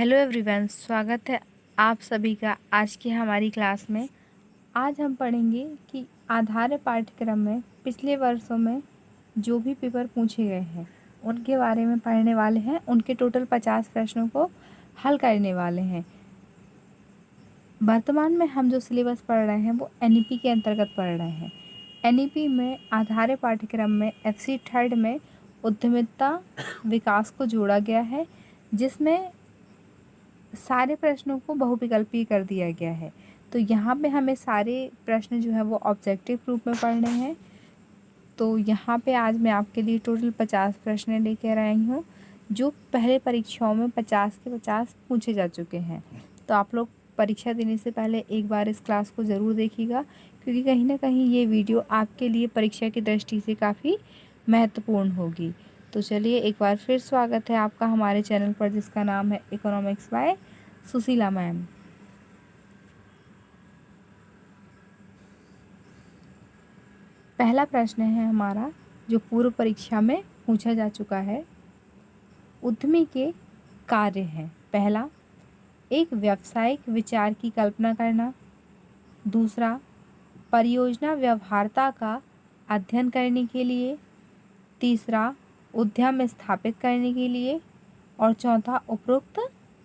Hello everyone, स्वागत है आप सभी का आज की हमारी क्लास में। आज हम पढ़ेंगे कि आधार पाठ्यक्रम में पिछले वर्षों में जो भी पेपर पूछे गए हैं उनके बारे में पढ़ने वाले हैं। उनके टोटल 50 प्रश्नों को हल करने वाले हैं। वर्तमान में हम जो सिलेबस पढ़ रहे हैं वो एनईपी के अंतर्गत पढ़ रहे हैं। एनईपी में आधार पाठ्यक्रम में एफसी थर्ड में उद्यमिता विकास को जोड़ा गया है, जिसमें सारे प्रश्नों को बहुविकल्पीय कर दिया गया है। तो यहाँ पे हमें सारे प्रश्न जो है वो ऑब्जेक्टिव रूप में पढ़ने हैं। तो यहाँ पे आज मैं आपके लिए टोटल 50 प्रश्न लेकर आई हूँ, जो पहले परीक्षाओं में 50 के 50 पूछे जा चुके हैं। तो आप लोग परीक्षा देने से पहले एक बार इस क्लास को ज़रूर देखिएगा, क्योंकि कहीं ना कहीं ये वीडियो आपके लिए परीक्षा की दृष्टि से काफ़ी महत्वपूर्ण होगी। तो चलिए एक बार फिर स्वागत है आपका हमारे चैनल पर, जिसका नाम है इकोनॉमिक्स बाय सुशीला मैम। पहला प्रश्न है हमारा, जो पूर्व परीक्षा में पूछा जा चुका है। उद्यमी के कार्य हैं। पहला, एक व्यावसायिक विचार की कल्पना करना। दूसरा, परियोजना व्यवहार्यता का अध्ययन करने के लिए। तीसरा, उद्यम स्थापित करने के लिए। और चौथा, उपरोक्त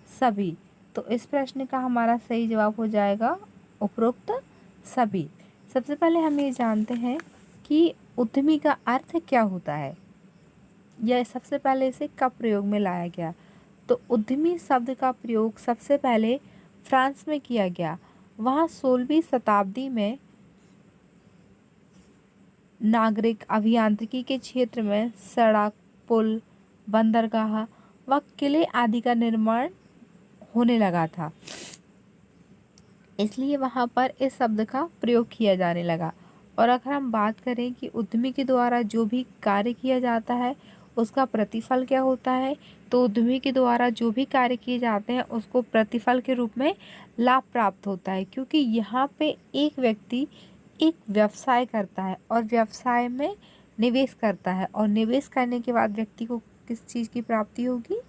सभी। तो इस प्रश्न का हमारा सही जवाब हो जाएगा उपरोक्त सभी। सबसे पहले हम ये जानते हैं कि उद्यमी का अर्थ क्या होता है, यह सबसे पहले इसे कब प्रयोग में लाया गया। तो उद्यमी शब्द का प्रयोग सबसे पहले फ्रांस में किया गया। वहाँ 16वीं शताब्दी में नागरिक अभियांत्रिकी के क्षेत्र में सड़क, पुल, बंदरगाह व किले आदि का निर्माण होने लगा था, इसलिए वहाँ पर इस शब्द का प्रयोग किया जाने लगा। और अगर हम बात करें कि उद्यमी के द्वारा जो भी कार्य किया जाता है उसका प्रतिफल क्या होता है, तो उद्यमी के द्वारा जो भी कार्य किए जाते हैं उसको प्रतिफल के रूप में लाभ प्राप्त होता है, क्योंकि यहाँ पे एक व्यक्ति एक व्यवसाय करता है और व्यवसाय में निवेश करता है, और निवेश करने के बाद व्यक्ति को किस चीज़ की प्राप्ति होगी,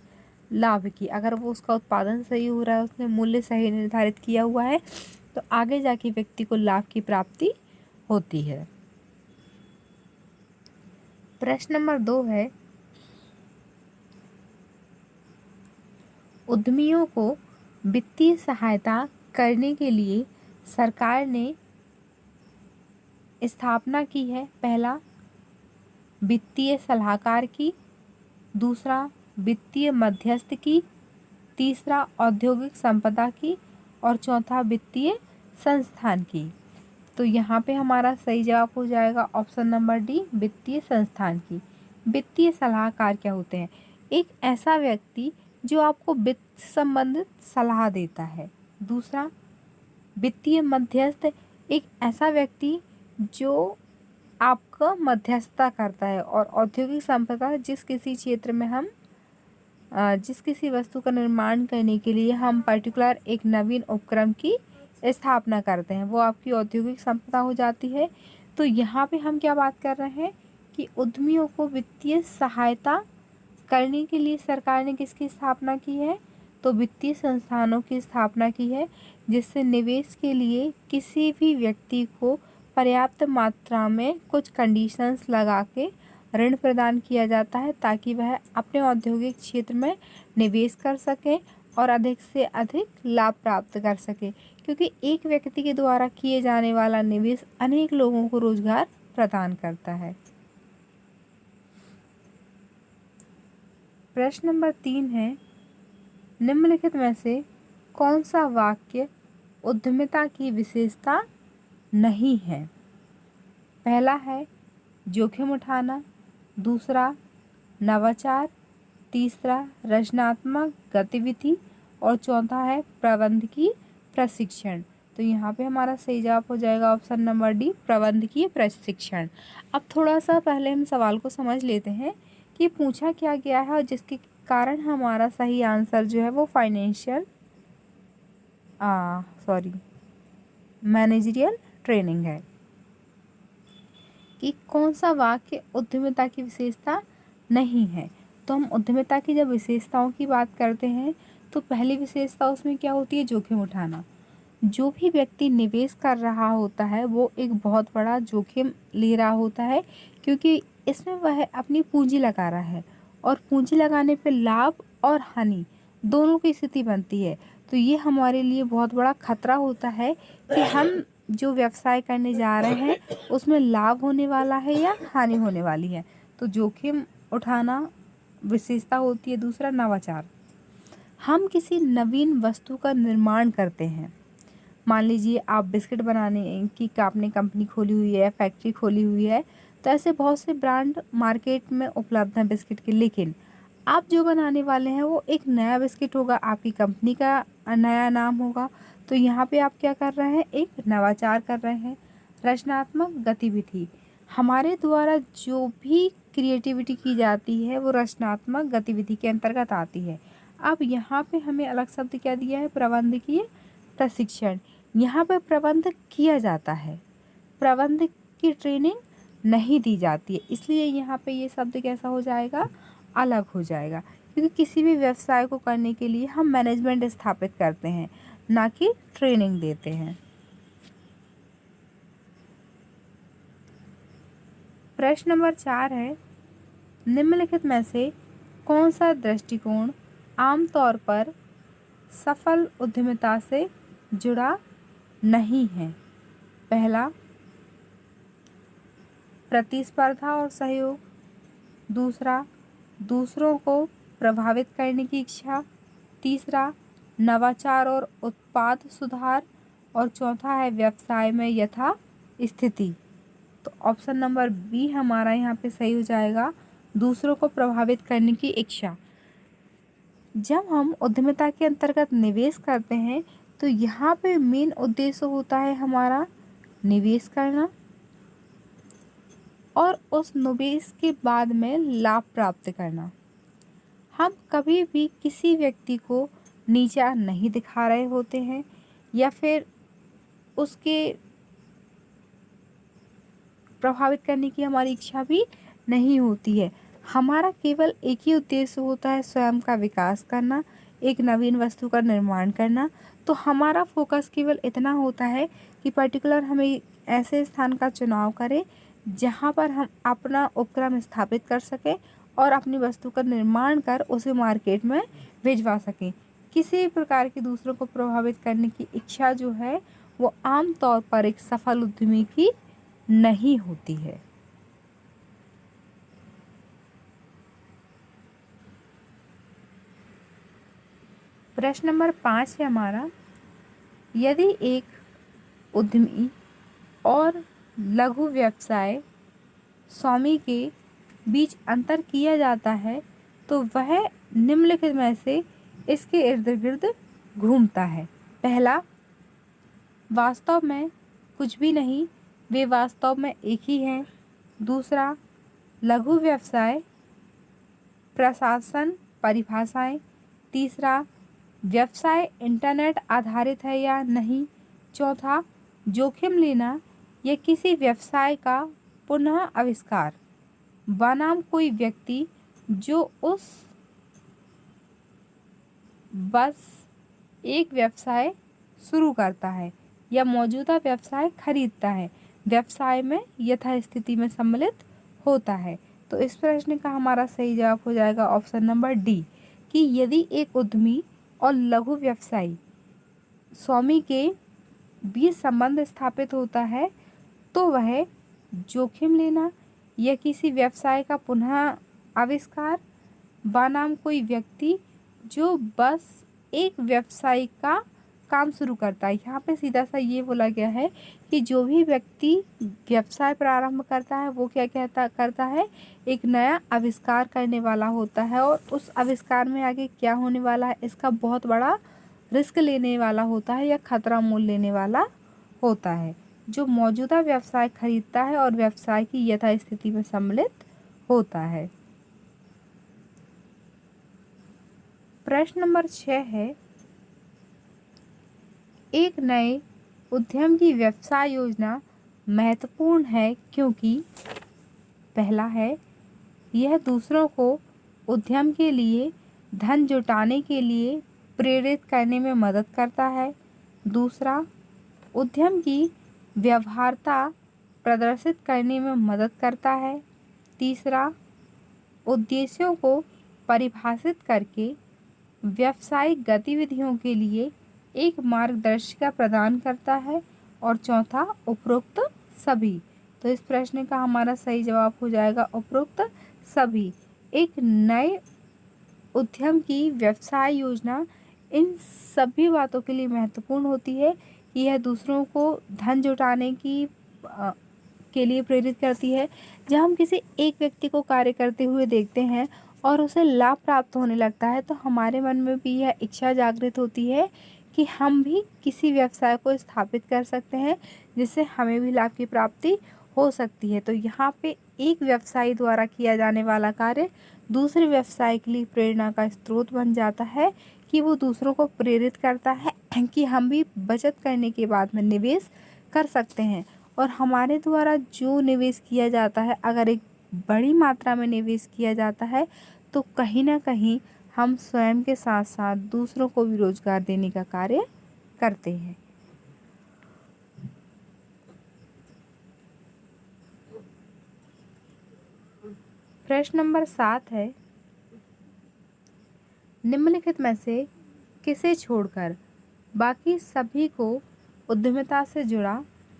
लाभ की। अगर वो उसका उत्पादन सही हो रहा है, उसने मूल्य सही निर्धारित किया हुआ है, तो आगे जाके व्यक्ति को लाभ की प्राप्ति होती है। प्रश्न नंबर 2 है, उद्यमियों को वित्तीय सहायता करने के लिए सरकार ने स्थापना की है। पहला, वित्तीय सलाहकार की। दूसरा, वित्तीय मध्यस्थ की। तीसरा, औद्योगिक संपदा की। और चौथा, वित्तीय संस्थान की। तो यहाँ पे हमारा सही जवाब हो जाएगा ऑप्शन नंबर डी, वित्तीय संस्थान की। वित्तीय सलाहकार क्या होते हैं? एक ऐसा व्यक्ति जो आपको वित्त संबंधित सलाह देता है। दूसरा, वित्तीय मध्यस्थ, एक ऐसा व्यक्ति जो आपका मध्यस्थता करता है। और औद्योगिक संपदा, जिस किसी क्षेत्र में हम जिस किसी वस्तु का निर्माण करने के लिए हम पर्टिकुलर एक नवीन उपक्रम की स्थापना करते हैं, वो आपकी औद्योगिक संपदा हो जाती है। तो यहाँ पे हम क्या बात कर रहे हैं कि उद्यमियों को वित्तीय सहायता करने के लिए सरकार ने किसकी स्थापना की है, तो वित्तीय संस्थानों की स्थापना की है, जिससे निवेश के लिए किसी भी व्यक्ति को पर्याप्त मात्रा में कुछ कंडीशंस लगा के ऋण प्रदान किया जाता है, ताकि वह अपने औद्योगिक क्षेत्र में निवेश कर सकें और अधिक से अधिक लाभ प्राप्त कर सके, क्योंकि एक व्यक्ति के द्वारा किए जाने वाला निवेश अनेक लोगों को रोजगार प्रदान करता है। प्रश्न नंबर 3 है, निम्नलिखित में से कौन सा वाक्य उद्यमिता की विशेषता नहीं है? पहला है जोखिम उठाना। दूसरा, नवाचार। तीसरा, रचनात्मक गतिविधि। और चौथा है प्रबंधकीय प्रशिक्षण। तो यहाँ पे हमारा सही जवाब हो जाएगा ऑप्शन नंबर डी, प्रबंधकीय प्रशिक्षण। अब थोड़ा सा पहले हम सवाल को समझ लेते हैं कि पूछा क्या गया है, और जिसके कारण हमारा सही आंसर जो है वो मैनेजरियल ट्रेनिंग है। कि कौन सा वाक्य उद्यमिता की विशेषता नहीं है। तो हम उद्यमिता की जब विशेषताओं की बात करते हैं तो पहली विशेषता उसमें क्या होती है? जोखिम उठाना। जो भी व्यक्ति निवेश कर रहा होता है वो एक बहुत बड़ा जोखिम ले रहा होता है, क्योंकि इसमें वह अपनी पूंजी लगा रहा है और पूंजी लगाने पे लाभ और हानि दोनों की स्थिति बनती है। तो ये हमारे लिए बहुत बड़ा खतरा होता है कि हम जो व्यवसाय करने जा रहे हैं उसमें लाभ होने वाला है या हानि होने वाली है। तो जोखिम उठाना विशेषता होती है। दूसरा, नवाचार। हम किसी नवीन वस्तु का निर्माण करते हैं। मान लीजिए आप बिस्किट बनाने की आपने कंपनी खोली हुई है, फैक्ट्री खोली हुई है, तो ऐसे बहुत से ब्रांड मार्केट में उपलब्ध हैं बिस्किट के, लेकिन आप जो बनाने वाले हैं वो एक नया बिस्किट होगा, आपकी कंपनी का नया नाम होगा। तो यहाँ पे आप क्या कर रहे हैं? एक नवाचार कर रहे हैं। रचनात्मक गतिविधि। हमारे द्वारा जो भी क्रिएटिविटी की जाती है वो रचनात्मक गतिविधि के अंतर्गत आती है। अब यहाँ पे हमें अलग शब्द क्या दिया है? प्रबंधकीय प्रशिक्षण। यहाँ पर प्रबंध किया जाता है, प्रबंध की ट्रेनिंग नहीं दी जाती है, इसलिए यहाँ पे ये शब्द कैसा हो जाएगा? अलग हो जाएगा। क्योंकि किसी भी व्यवसाय को करने के लिए हम मैनेजमेंट स्थापित करते हैं, ना कि ट्रेनिंग देते हैं। प्रश्न नंबर 4 है, निम्नलिखित में से कौन सा दृष्टिकोण आमतौर पर सफल उद्यमिता से जुड़ा नहीं है? पहला, प्रतिस्पर्धा और सहयोग। दूसरा, दूसरों को प्रभावित करने की इच्छा। तीसरा, नवाचार और उत्पाद सुधार। और चौथा है व्यवसाय में यथा स्थिति। तो ऑप्शन नंबर बी हमारा यहाँ पे सही हो जाएगा, दूसरों को प्रभावित करने की इच्छा। जब हम उद्यमिता के अंतर्गत निवेश करते हैं तो यहाँ पे मेन उद्देश्य होता है हमारा निवेश करना और उस निवेश के बाद में लाभ प्राप्त करना। हम कभी भी किसी व्यक्ति को नीचा नहीं दिखा रहे होते हैं या फिर उसके प्रभावित करने की हमारी इच्छा भी नहीं होती है। हमारा केवल एक ही उद्देश्य होता है, स्वयं का विकास करना, एक नवीन वस्तु का निर्माण करना। तो हमारा फोकस केवल इतना होता है कि पर्टिकुलर हमें ऐसे स्थान का चुनाव करें जहाँ पर हम अपना उपक्रम स्थापित कर सकें और अपनी वस्तु का निर्माण कर उसे मार्केट में भिजवा सकें। किसी भी प्रकार की दूसरों को प्रभावित करने की इच्छा जो है वो आम तौर पर एक सफल उद्यमी की नहीं होती है। प्रश्न नंबर 5 है हमारा, यदि एक उद्यमी और लघु व्यवसाय स्वामी के बीच अंतर किया जाता है तो वह निम्नलिखित में से इसके इर्द गिर्द घूमता है। पहला, वास्तव में कुछ भी नहीं, वे वास्तव में एक ही हैं। दूसरा, लघु व्यवसाय प्रशासन परिभाषाएं। तीसरा, व्यवसाय इंटरनेट आधारित है या नहीं। चौथा, जोखिम लेना या किसी व्यवसाय का पुनः आविष्कार बनाम कोई व्यक्ति जो उस बस एक व्यवसाय शुरू करता है या मौजूदा व्यवसाय खरीदता है, व्यवसाय में यथास्थिति में सम्मिलित होता है। तो इस प्रश्न का हमारा सही जवाब हो जाएगा ऑप्शन नंबर डी, कि यदि एक उद्यमी और लघु व्यवसायी स्वामी के बीच संबंध स्थापित होता है तो वह जोखिम लेना या किसी व्यवसाय का पुनः आविष्कार बनाम कोई व्यक्ति जो बस एक व्यवसाय का काम शुरू करता है। यहाँ पे सीधा सा ये बोला गया है कि जो भी व्यक्ति व्यवसाय प्रारंभ करता है वो क्या करता है, एक नया आविष्कार करने वाला होता है और उस आविष्कार में आगे क्या होने वाला है इसका बहुत बड़ा रिस्क लेने वाला होता है या खतरा मोल लेने वाला होता है, जो मौजूदा व्यवसाय खरीदता है और व्यवसाय की यथास्थिति में सम्मिलित होता है। प्रश्न नंबर 6 है, एक नए उद्यम की व्यवसाय योजना महत्वपूर्ण है क्योंकि पहला है, यह दूसरों को उद्यम के लिए धन जुटाने के लिए प्रेरित करने में मदद करता है। दूसरा, उद्यम की व्यवहार्यता प्रदर्शित करने में मदद करता है। तीसरा, उद्देश्यों को परिभाषित करके व्यावसायिक गतिविधियों के लिए एक मार्गदर्शिका प्रदान करता है। और चौथा, उपरोक्त सभी। तो इस प्रश्न का हमारा सही जवाब हो जाएगा उपरोक्त सभी। एक नए उद्यम की व्यवसाय योजना इन सभी बातों के लिए महत्वपूर्ण होती है कि यह दूसरों को धन जुटाने के लिए प्रेरित करती है। जब हम किसी एक व्यक्ति को कार्य करते हुए देखते हैं और उसे लाभ प्राप्त होने लगता है तो हमारे मन में भी यह इच्छा जागृत होती है कि हम भी किसी व्यवसाय को स्थापित कर सकते हैं जिससे हमें भी लाभ की प्राप्ति हो सकती है। तो यहाँ पे एक व्यवसायी द्वारा किया जाने वाला कार्य दूसरे व्यवसाय के लिए प्रेरणा का स्रोत बन जाता है कि वो दूसरों को प्रेरित करता है कि हम भी बचत करने के बाद में निवेश कर सकते हैं। और हमारे द्वारा जो निवेश किया जाता है, अगर एक बड़ी मात्रा में निवेश किया जाता है तो कहीं ना कहीं हम स्वयं के साथ साथ दूसरों को भी रोजगार देने का कार्य करते हैं। प्रश्न नंबर 7 है, निम्नलिखित में से किसे छोड़कर बाकी सभी को उद्यमिता से जुड़ा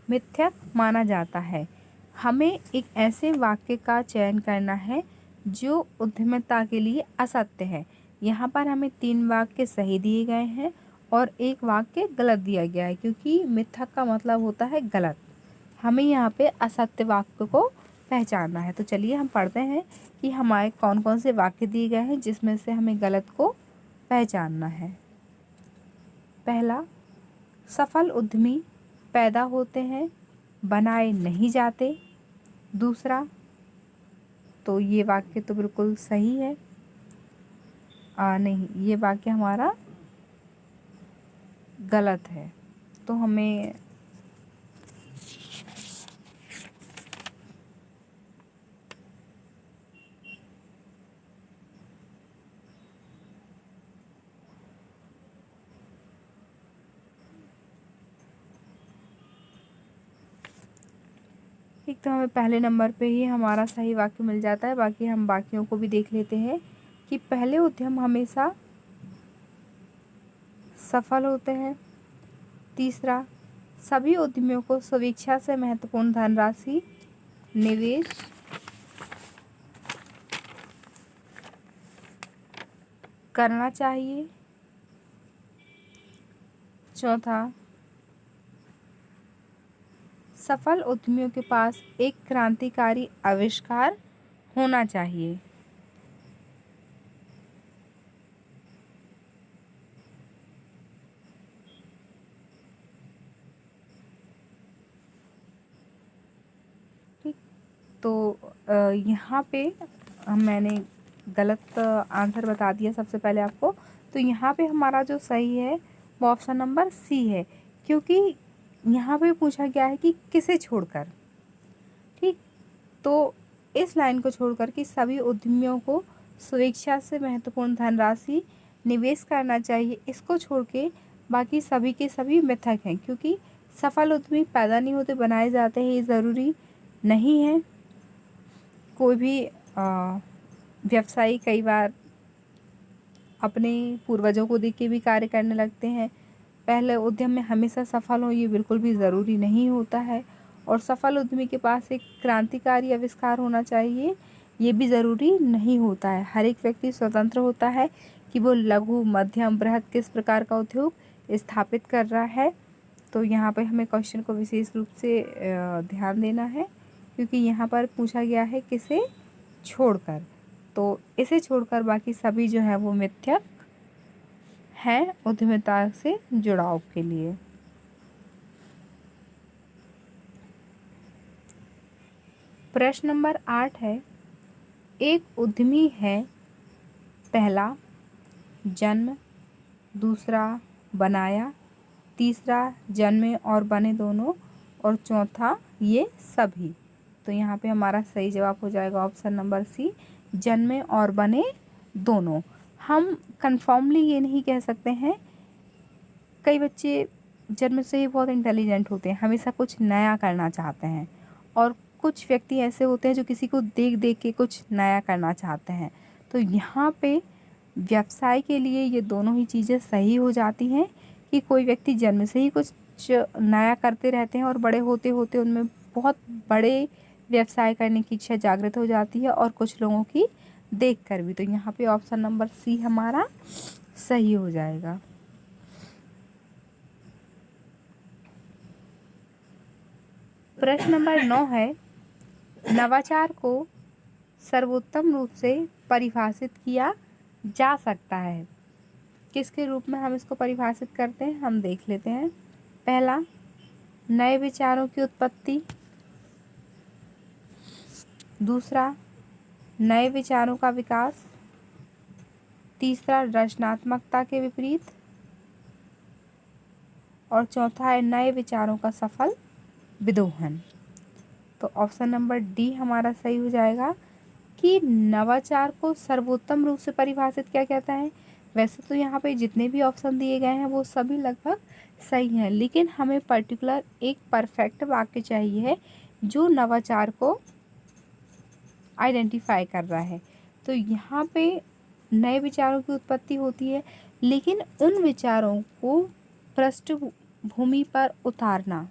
मिथ्यक माना जाता है। हमें एक ऐसे वाक्य का चयन करना है जो उद्यमिता के लिए असत्य है। यहाँ पर हमें 3 वाक्य सही दिए गए हैं और एक वाक्य गलत दिया गया है, क्योंकि मिथ्यक का मतलब होता है गलत। हमें यहाँ पे असत्य वाक्य को पहचानना है। तो चलिए हम पढ़ते हैं कि हमारे कौन कौन से वाक्य दिए गए हैं जिसमें से हमें गलत को पहचानना है। पहला, सफल उद्यमी पैदा होते हैं, बनाए नहीं जाते। दूसरा, तो ये वाक्य तो बिल्कुल सही है। नहीं, ये वाक्य हमारा गलत है। तो हमें एक तो हमें पहले नंबर पे ही हमारा सही वाक्य मिल जाता है। बाकी हम बाकियों को भी देख लेते हैं कि पहले उद्यम हमेशा सफल होते हैं। तीसरा, सभी उद्यमियों को स्वेच्छा से महत्वपूर्ण धनराशि निवेश करना चाहिए। चौथा, सफल उद्यमियों के पास एक क्रांतिकारी आविष्कार होना चाहिए। ठीक, तो यहाँ पे मैंने गलत आंसर बता दिया सबसे पहले आपको। तो यहाँ पे हमारा जो सही है वो ऑप्शन नंबर सी है, क्योंकि यहाँ पे पूछा गया है कि किसे छोड़कर। ठीक, तो इस लाइन को छोड़कर कि सभी उद्यमियों को स्वेच्छा से महत्वपूर्ण धनराशि निवेश करना चाहिए, इसको छोड़ के बाकी सभी के सभी मिथक हैं, क्योंकि सफल उद्यमी पैदा नहीं होते, बनाए जाते हैं। ये ज़रूरी नहीं है। कोई भी व्यवसायी कई बार अपने पूर्वजों को देख के भी कार्य करने लगते हैं। पहले उद्यम में हमेशा सफल हो ये बिल्कुल भी ज़रूरी नहीं होता है। और सफल उद्यमी के पास एक क्रांतिकारी आविष्कार होना चाहिए ये भी ज़रूरी नहीं होता है। हर एक व्यक्ति स्वतंत्र होता है कि वो लघु, मध्यम, बृहत किस प्रकार का उद्योग स्थापित कर रहा है। तो यहाँ पे हमें क्वेश्चन को विशेष रूप से ध्यान देना है, क्योंकि यहाँ पर पूछा गया है किसे छोड़कर। तो इसे छोड़कर बाकी सभी जो है वो मिथ्यक हैं उद्यमिता से जुड़ाव के लिए। प्रश्न नंबर 8 है, एक उद्यमी है, पहला जन्म, दूसरा बनाया, तीसरा जन्मे और बने दोनों, और चौथा ये सभी। तो यहाँ पे हमारा सही जवाब हो जाएगा ऑप्शन नंबर सी, जन्मे और बने दोनों। हम कन्फर्मली ये नहीं कह सकते हैं। कई बच्चे जन्म से ही बहुत इंटेलिजेंट होते हैं, हमेशा कुछ नया करना चाहते हैं, और कुछ व्यक्ति ऐसे होते हैं जो किसी को देख देख के कुछ नया करना चाहते हैं। तो यहाँ पे व्यवसाय के लिए ये दोनों ही चीज़ें सही हो जाती हैं कि कोई व्यक्ति जन्म से ही कुछ नया करते रहते हैं और बड़े होते होते उनमें बहुत बड़े व्यवसाय करने की इच्छा जागृत हो जाती है, और कुछ लोगों की देख कर भी। तो यहाँ पे ऑप्शन नंबर सी हमारा सही हो जाएगा। प्रश्न नंबर 9 है, नवाचार को सर्वोत्तम रूप से परिभाषित किया जा सकता है। किसके रूप में हम इसको परिभाषित करते हैं, हम देख लेते हैं। पहला, नए विचारों की उत्पत्ति। दूसरा, नए विचारों का विकास। तीसरा, रचनात्मकता के विपरीत। और चौथा है नए विचारों का सफल विदोहन। तो ऑप्शन नंबर डी हमारा सही हो जाएगा कि नवाचार को सर्वोत्तम रूप से परिभाषित क्या कहता है। वैसे तो यहाँ पे जितने भी ऑप्शन दिए गए हैं वो सभी लगभग सही हैं, लेकिन हमें पर्टिकुलर एक परफेक्ट वाक्य चाहिए जो नवाचार को आइडेंटिफाई कर रहा है। तो यहाँ पे नए विचारों की उत्पत्ति होती है, लेकिन उन विचारों को पृष्ठभूमि पर उतारना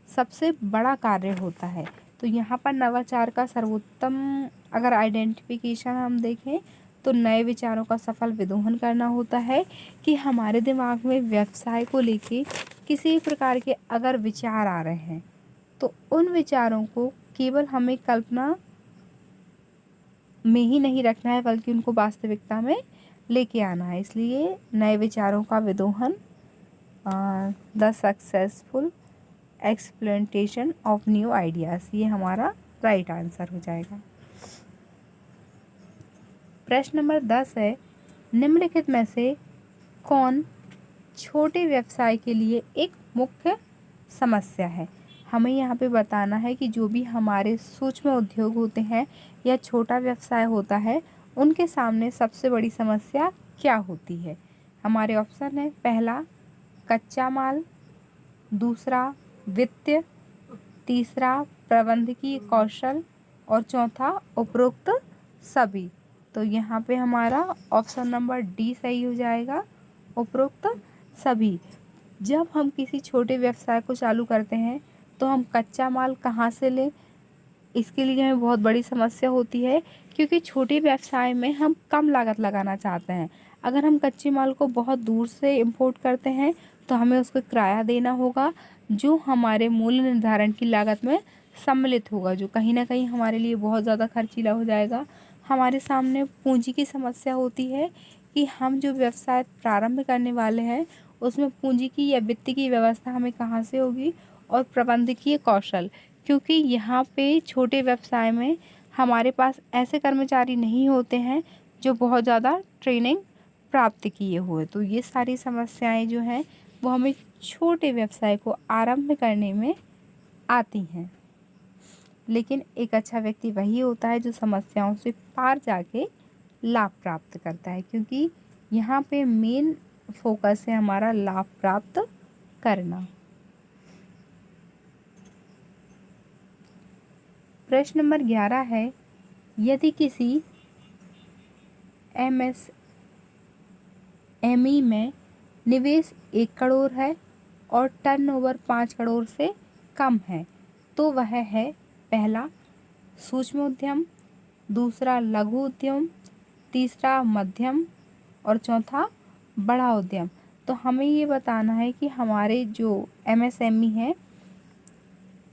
सबसे बड़ा कार्य होता है। तो यहाँ पर नवाचार का सर्वोत्तम अगर आइडेंटिफिकेशन हम देखें तो नए विचारों का सफल विदोहन करना होता है कि हमारे दिमाग में व्यवसाय को लेके किसी प्रकार के अगर विचार आ रहे हैं तो उन विचारों को केवल हमें कल्पना में ही नहीं रखना है, बल्कि उनको वास्तविकता में लेके आना है। इसलिए नए विचारों का विदोहन, the successful exploitation of new ideas, ये हमारा राइट आंसर हो जाएगा। प्रश्न नंबर 10 है, निम्नलिखित में से कौन छोटे व्यवसाय के लिए एक मुख्य समस्या है। हमें यहाँ पे बताना है कि जो भी हमारे सूक्ष्म उद्योग होते हैं या छोटा व्यवसाय होता है उनके सामने सबसे बड़ी समस्या क्या होती है। हमारे ऑप्शन है, पहला कच्चा माल। दूसरा वित्त। तीसरा प्रबंधकीय कौशल। और चौथा उपरोक्त सभी। तो यहाँ पे हमारा ऑप्शन नंबर डी सही हो जाएगा, उपरोक्त सभी। जब हम किसी छोटे व्यवसाय को चालू करते हैं तो हम कच्चा माल कहाँ से लें, इसके लिए हमें बहुत बड़ी समस्या होती है, क्योंकि छोटे व्यवसाय में हम कम लागत लगाना चाहते हैं। अगर हम कच्चे माल को बहुत दूर से इंपोर्ट करते हैं तो हमें उसको किराया देना होगा, जो हमारे मूल्य निर्धारण की लागत में सम्मिलित होगा, जो कहीं ना कहीं हमारे लिए बहुत ज़्यादा खर्चीला हो जाएगा। हमारे सामने पूंजी की समस्या होती है कि हम जो व्यवसाय प्रारंभ करने वाले हैं उसमें पूंजी की या वित्त की व्यवस्था हमें कहाँ से होगी। और प्रबंधकीय कौशल, क्योंकि यहाँ पे छोटे व्यवसाय में हमारे पास ऐसे कर्मचारी नहीं होते हैं जो बहुत ज़्यादा ट्रेनिंग प्राप्त किए हुए। तो ये सारी समस्याएं जो हैं वो हमें छोटे व्यवसाय को आरंभ करने में आती हैं। लेकिन एक अच्छा व्यक्ति वही होता है जो समस्याओं से पार जाके लाभ प्राप्त करता है, क्योंकि यहाँ पे मेन फोकस है हमारा लाभ प्राप्त करना। प्रश्न नंबर 11 है, यदि किसी एमएसएमई में निवेश 1 करोड़ है और टर्नओवर 5 करोड़ से कम है तो वह है, पहला सूक्ष्म उद्यम। दूसरा लघु उद्यम। तीसरा मध्यम। और चौथा बड़ा उद्यम। तो हमें ये बताना है कि हमारे जो एमएसएमई है,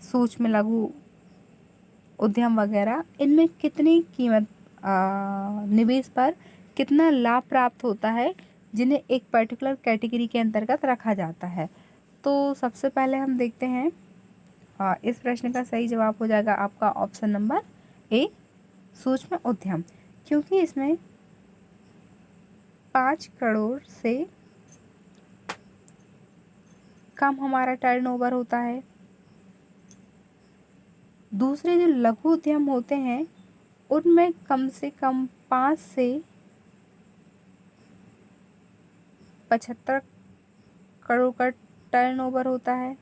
सूक्ष्म लघु उद्यम वगैरह, इनमें कितनी कीमत निवेश पर कितना लाभ प्राप्त होता है, जिन्हें एक पर्टिकुलर कैटेगरी के अंतर्गत रखा जाता है। तो सबसे पहले हम देखते हैं, इस प्रश्न का सही जवाब हो जाएगा आपका ऑप्शन नंबर ए, सूक्ष्म उद्यम, क्योंकि इसमें 5 करोड़ से कम हमारा टर्नओवर होता है। दूसरे जो लघु उद्यम होते हैं उनमें कम से कम 5 से 75 करोड़ का टर्नओवर होता है।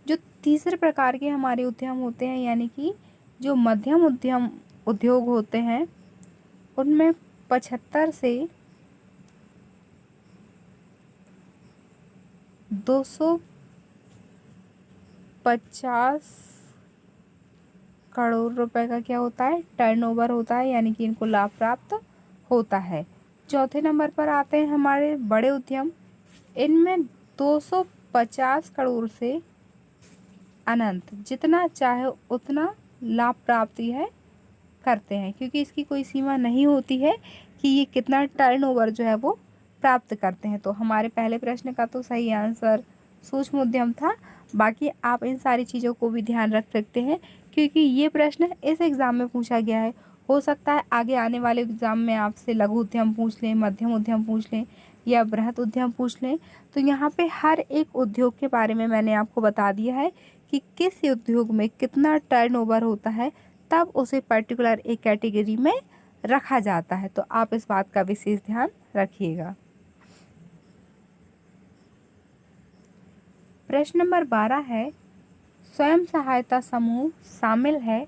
जो तीसरे प्रकार के हमारे उद्यम होते हैं, यानी कि जो मध्यम उद्योग होते हैं, उनमें 75 से 250 करोड़ रुपए का क्या होता है, टर्नओवर होता है, यानी कि इनको लाभ प्राप्त होता है। चौथे नंबर पर आते हैं हमारे बड़े उद्यम। इनमें 250 करोड़ से अनंत, जितना चाहे उतना लाभ प्राप्ति है करते हैं, क्योंकि इसकी कोई सीमा नहीं होती है कि ये कितना टर्नओवर जो है वो प्राप्त करते हैं। तो हमारे पहले प्रश्न का तो सही आंसर सूक्ष्म उद्यम था। बाकी आप इन सारी चीज़ों को भी ध्यान रख सकते हैं, क्योंकि ये प्रश्न इस एग्ज़ाम में पूछा गया है। हो सकता है आगे आने वाले एग्ज़ाम में आपसे लघु उद्यम पूछ लें, मध्यम उद्यम पूछ लें या बृहत उद्यम पूछ लें। तो यहाँ पे हर एक उद्योग के बारे में मैंने आपको बता दिया है कि किस उद्योग में कितना टर्नओवर होता है, तब उसे पर्टिकुलर एक कैटेगरी में रखा जाता है। तो आप इस बात का विशेष ध्यान रखिएगा। प्रश्न नंबर 12 है, स्वयं सहायता समूह शामिल है।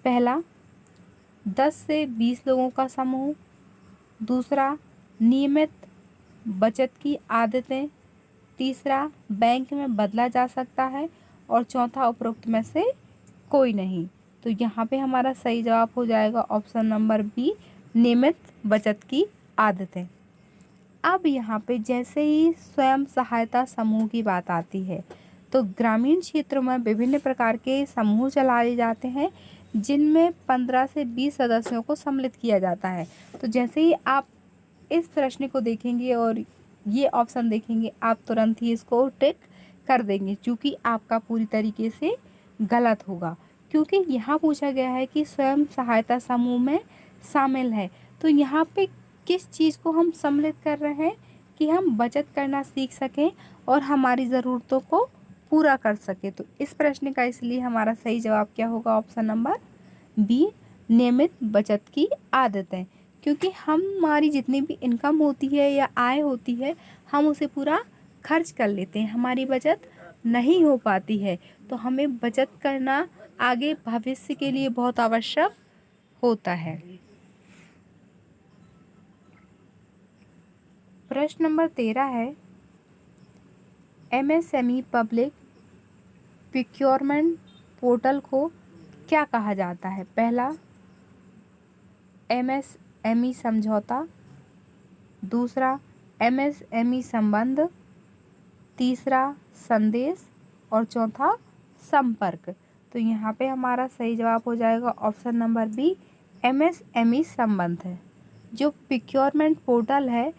पहला, 10 से 20 लोगों का समूह। दूसरा, नियमित बचत की आदतें। तीसरा, बैंक में बदला जा सकता है। और चौथा, उपरोक्त में से कोई नहीं। तो यहाँ पे हमारा सही जवाब हो जाएगा ऑप्शन नंबर बी, नियमित बचत की आदतें। अब यहाँ पे जैसे ही स्वयं सहायता समूह की बात आती है, तो ग्रामीण क्षेत्रों में विभिन्न प्रकार के समूह चलाए जाते हैं, जिनमें 15 से 20 सदस्यों को सम्मिलित किया जाता है। तो जैसे ही आप इस प्रश्न को देखेंगे और ये ऑप्शन देखेंगे, आप तुरंत ही इसको टिक कर देंगे, क्योंकि आपका पूरी तरीके से गलत होगा। क्योंकि यहाँ पूछा गया है कि स्वयं सहायता समूह में शामिल है, तो यहाँ पे किस चीज़ को हम सम्मिलित कर रहे हैं कि हम बचत करना सीख सकें और हमारी ज़रूरतों को पूरा कर सकें। तो इस प्रश्न का इसलिए हमारा सही जवाब क्या होगा, ऑप्शन नंबर बी, नियमित बचत की आदतें। क्योंकि हमारी जितनी भी इनकम होती है या आय होती है, हम उसे पूरा खर्च कर लेते हैं, हमारी बचत नहीं हो पाती है। तो हमें बचत करना आगे भविष्य के लिए बहुत आवश्यक होता है। प्रश्न नंबर 13 है, एमएसएमई पब्लिक प्रोक्योरमेंट पोर्टल को क्या कहा जाता है। पहला, एमएसएमई समझौता। दूसरा, एमएसएमई संबंध। तीसरा, संदेश। और चौथा, संपर्क। तो यहाँ पे हमारा सही जवाब हो जाएगा ऑप्शन नंबर बी, एमएसएमई संबंध है। जो प्रोक्योरमेंट पोर्टल है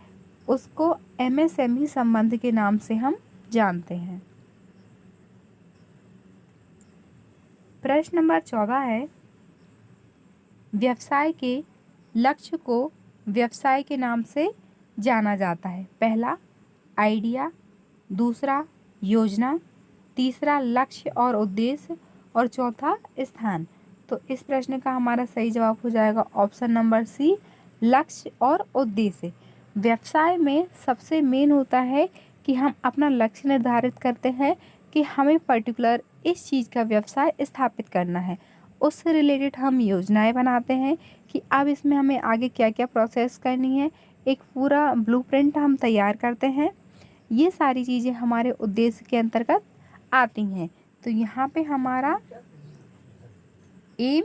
उसको एमएसएमई संबंध के नाम से हम जानते हैं। प्रश्न नंबर 14 है, व्यवसाय के लक्ष्य को व्यवसाय के नाम से जाना जाता है। पहला, आइडिया। दूसरा, योजना। तीसरा, लक्ष्य और उद्देश्य। और चौथा, स्थान। तो इस प्रश्न का हमारा सही जवाब हो जाएगा ऑप्शन नंबर सी, लक्ष्य और उद्देश्य। व्यवसाय में सबसे मेन होता है कि हम अपना लक्ष्य निर्धारित करते हैं कि हमें पर्टिकुलर इस चीज़ का व्यवसाय स्थापित करना है। उससे रिलेटेड हम योजनाएं बनाते हैं कि अब इसमें हमें आगे क्या क्या प्रोसेस करनी है, एक पूरा ब्लूप्रिंट हम तैयार करते हैं। ये सारी चीज़ें हमारे उद्देश्य के अंतर्गत आती हैं। तो यहाँ पे हमारा एम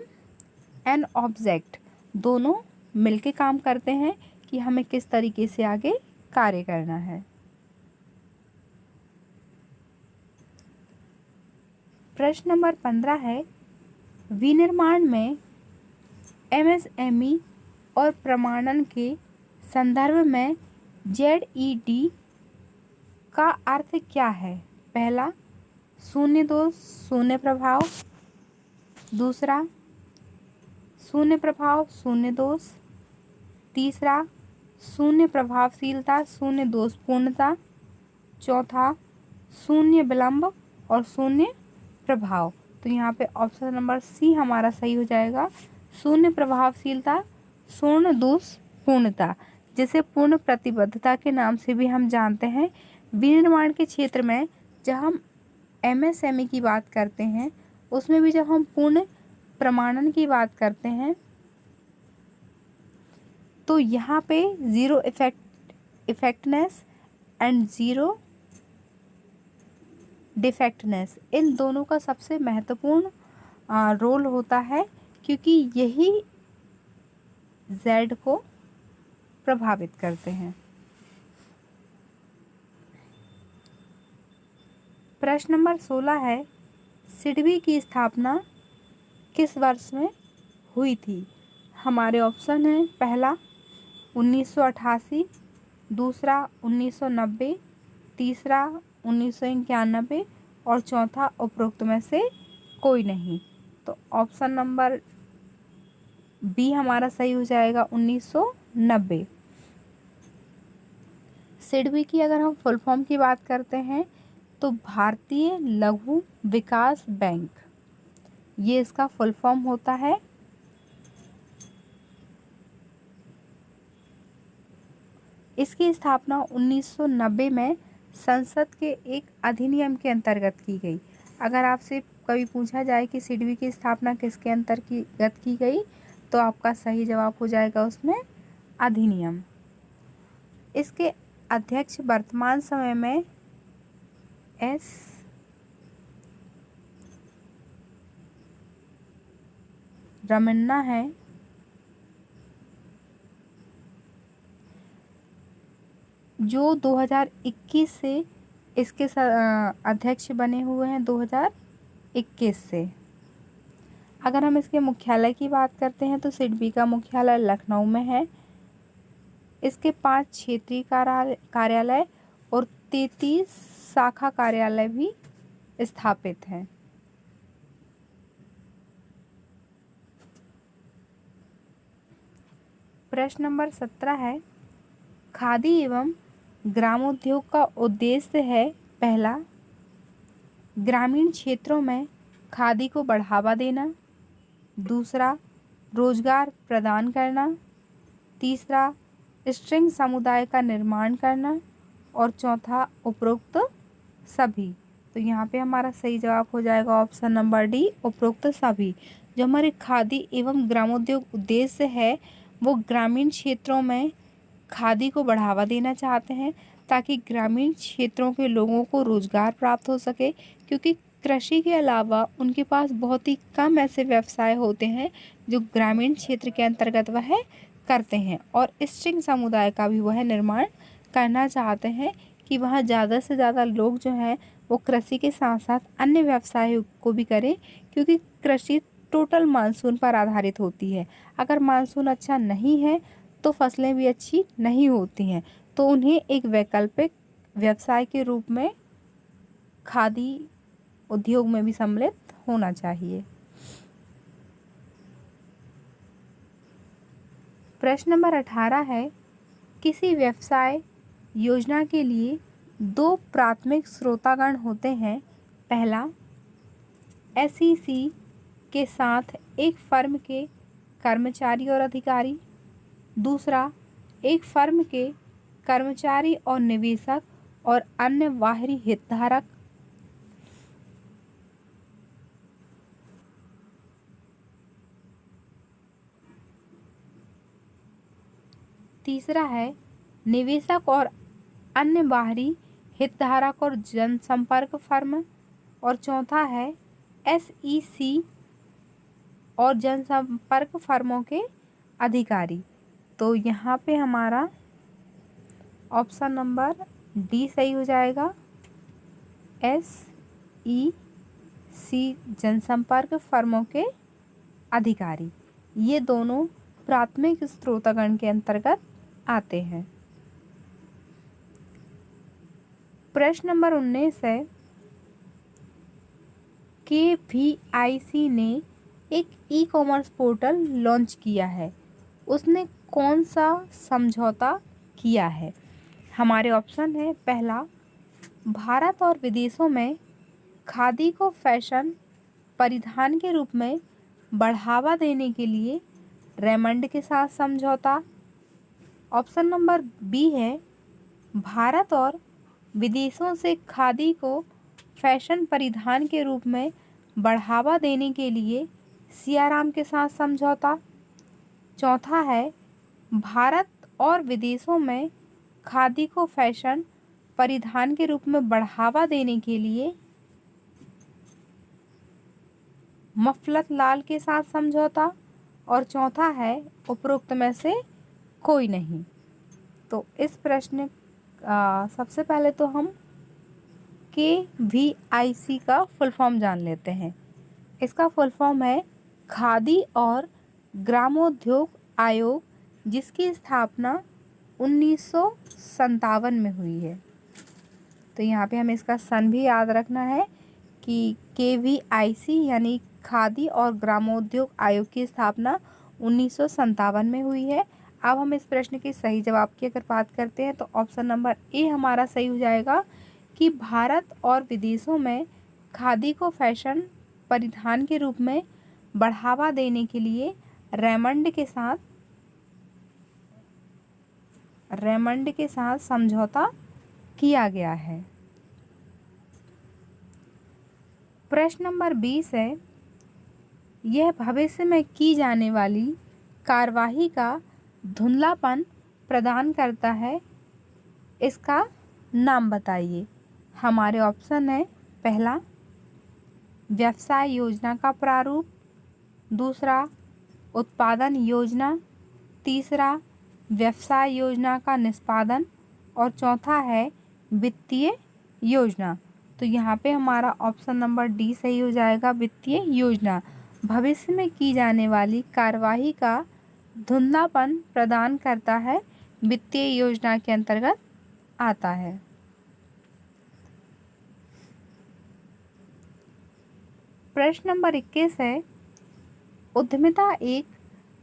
एंड ऑब्जेक्ट दोनों मिलके काम करते हैं कि हमें किस तरीके से आगे कार्य करना है। प्रश्न नंबर 15 है, विनिर्माण में एमएसएमई और प्रमाणन के संदर्भ में जेडईडी का अर्थ क्या है। पहला, शून्य दोष शून्य प्रभाव। दूसरा, शून्य प्रभाव शून्य दोष। तीसरा, शून्य प्रभावशीलता शून्य दोषपूर्णता। चौथा, शून्य विलंब और शून्य प्रभाव। तो यहाँ पे ऑप्शन नंबर सी हमारा सही हो जाएगा, शून्य प्रभावशीलता शून्य दोषपूर्णता। जिसे पूर्ण प्रतिबद्धता के नाम से भी हम जानते हैं। विनिर्माण के क्षेत्र में जब हम एमएसएमई की बात करते हैं, उसमें भी जब हम पूर्ण प्रमाणन की बात करते हैं तो यहाँ पे ज़ीरो इफेक्टनेस एंड ज़ीरो डिफेक्टनेस, इन दोनों का सबसे महत्वपूर्ण रोल होता है, क्योंकि यही जेड को प्रभावित करते हैं। प्रश्न नंबर 16 है, सिडबी की स्थापना किस वर्ष में हुई थी? हमारे ऑप्शन हैं, पहला 1988, दूसरा 1990, तीसरा 1991 और चौथा उपरोक्त में से कोई नहीं। तो ऑप्शन नंबर बी हमारा सही हो जाएगा, 1990। सिडबी की अगर हम फुल फॉर्म की बात करते हैं तो भारतीय लघु विकास बैंक, ये इसका फुल फॉर्म होता है। इसकी स्थापना 1990 में संसद के एक अधिनियम के अंतर्गत की गई। अगर आपसे कभी पूछा जाए कि सिडबी की स्थापना किसके अंतर्गत की गई, तो आपका सही जवाब हो जाएगा उसमें अधिनियम। इसके अध्यक्ष वर्तमान समय में एस रमन्ना है। जो 2021 से इसके अध्यक्ष बने हुए हैं, 2021 से। अगर हम इसके मुख्यालय की बात करते हैं तो सिडबी का मुख्यालय लखनऊ में है। इसके 5 क्षेत्रीय कार्यालय और 33 शाखा कार्यालय भी स्थापित हैं। प्रश्न नंबर 17 है, खादी एवं ग्रामोद्योग का उद्देश्य है, पहला ग्रामीण क्षेत्रों में खादी को बढ़ावा देना, दूसरा रोजगार प्रदान करना, तीसरा स्ट्रिंग समुदाय का निर्माण करना और चौथा उपरोक्त सभी। तो यहाँ पे हमारा सही जवाब हो जाएगा ऑप्शन नंबर डी, उपरोक्त सभी। जो हमारे खादी एवं ग्रामोद्योग उद्देश्य है वो ग्रामीण क्षेत्रों में खादी को बढ़ावा देना चाहते हैं ताकि ग्रामीण क्षेत्रों के लोगों को रोजगार प्राप्त हो सके, क्योंकि कृषि के अलावा उनके पास बहुत ही कम ऐसे व्यवसाय होते हैं जो ग्रामीण क्षेत्र के अंतर्गत वह करते हैं। और स्ट्रिंग समुदाय का भी वह निर्माण करना चाहते हैं कि वहाँ ज़्यादा से ज़्यादा लोग जो हैं वो कृषि के साथ साथ अन्य व्यवसाय को भी करें, क्योंकि कृषि टोटल मानसून पर आधारित होती है। अगर मानसून अच्छा नहीं है तो फसलें भी अच्छी नहीं होती हैं, तो उन्हें एक वैकल्पिक व्यवसाय के रूप में खादी उद्योग में भी सम्मिलित होना चाहिए। प्रश्न नंबर 18 है, किसी व्यवसाय योजना के लिए 2 प्राथमिक स्रोतागण होते हैं, पहला एसईसी के साथ एक फर्म के कर्मचारी और अधिकारी, दूसरा एक फर्म के कर्मचारी और निवेशक और अन्य बाहरी हितधारक, तीसरा है निवेशक और अन्य बाहरी हितधारक और जनसंपर्क फर्म, और चौथा है एसईसी और जनसंपर्क फर्मों के अधिकारी। तो यहाँ पे हमारा ऑप्शन नंबर डी सही हो जाएगा, एसईसी जनसंपर्क फर्मों के अधिकारी। ये दोनों प्राथमिक स्रोतागण के अंतर्गत आते हैं। प्रश्न नंबर 19 है, KVIC ने एक ई कॉमर्स पोर्टल लॉन्च किया है, उसने कौन सा समझौता किया है? हमारे ऑप्शन है, पहला भारत और विदेशों में खादी को फैशन परिधान के रूप में बढ़ावा देने के लिए रेमंड के साथ समझौता, ऑप्शन नंबर बी है, भारत और विदेशों से खादी को फैशन परिधान के रूप में बढ़ावा देने के लिए सियाराम के साथ समझौता। चौथा है, भारत और विदेशों में खादी को फैशन परिधान के रूप में बढ़ावा देने के लिए मफलत लाल के साथ समझौता। और चौथा है, उपरोक्त में से कोई नहीं। तो इस प्रश्न सबसे पहले तो हम KVIC का फुल फॉर्म जान लेते हैं। इसका फुल फॉर्म है खादी और ग्रामोद्योग आयोग, जिसकी स्थापना 1957 में हुई है। तो यहाँ पे हमें इसका सन भी याद रखना है कि KVIC यानी खादी और ग्रामोद्योग आयोग की स्थापना 1957 में हुई है। अब हम इस प्रश्न के सही जवाब की अगर बात करते हैं तो ऑप्शन नंबर ए हमारा सही हो जाएगा कि भारत और विदेशों में खादी को फैशन परिधान के रूप में बढ़ावा देने के लिए रेमंड के साथ समझौता किया गया है। प्रश्न नंबर 20 है, यह भविष्य में की जाने वाली कार्यवाही का धुंधलापन प्रदान करता है, इसका नाम बताइए। हमारे ऑप्शन है, पहला व्यवसाय योजना का प्रारूप, दूसरा उत्पादन योजना, तीसरा व्यवसाय योजना का निष्पादन और चौथा है वित्तीय योजना। तो यहाँ पे हमारा ऑप्शन नंबर डी सही हो जाएगा, वित्तीय योजना। भविष्य में की जाने वाली कार्यवाही का धुंधलापन प्रदान करता है, वित्तीय योजना के अंतर्गत आता है। प्रश्न नंबर 21 है, उद्यमिता एक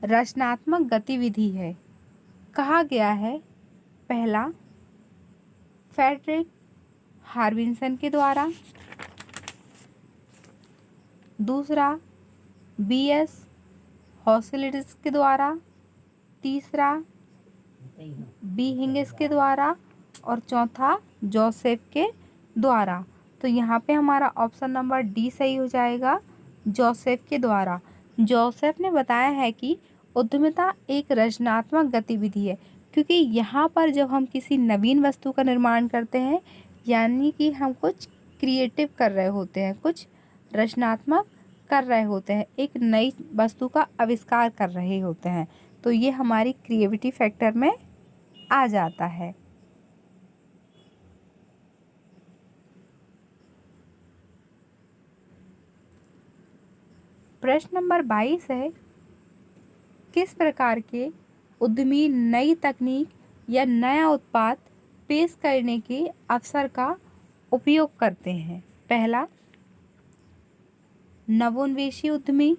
रचनात्मक गतिविधि है, कहा गया है। पहला फ्रेडरिक हार्बिन्सन के द्वारा, दूसरा BS हॉस्लिट्ज़ के द्वारा, तीसरा B हिंगिस के द्वारा और चौथा जोसेफ के द्वारा। तो यहाँ पे हमारा ऑप्शन नंबर डी सही हो जाएगा, जोसेफ के द्वारा। जोसेफ ने बताया है कि उद्यमिता एक रचनात्मक गतिविधि है, क्योंकि यहाँ पर जब हम किसी नवीन वस्तु का निर्माण करते हैं यानी कि हम कुछ क्रिएटिव कर रहे होते हैं, कुछ रचनात्मक कर रहे होते हैं, एक नई वस्तु का आविष्कार कर रहे होते हैं, तो ये हमारी क्रिएटिविटी फैक्टर में आ जाता है। प्रश्न नंबर 22 है, किस प्रकार के उद्यमी नई तकनीक या नया उत्पाद पेश करने के अवसर का उपयोग करते हैं। पहला नवोन्मेषी उद्यमी,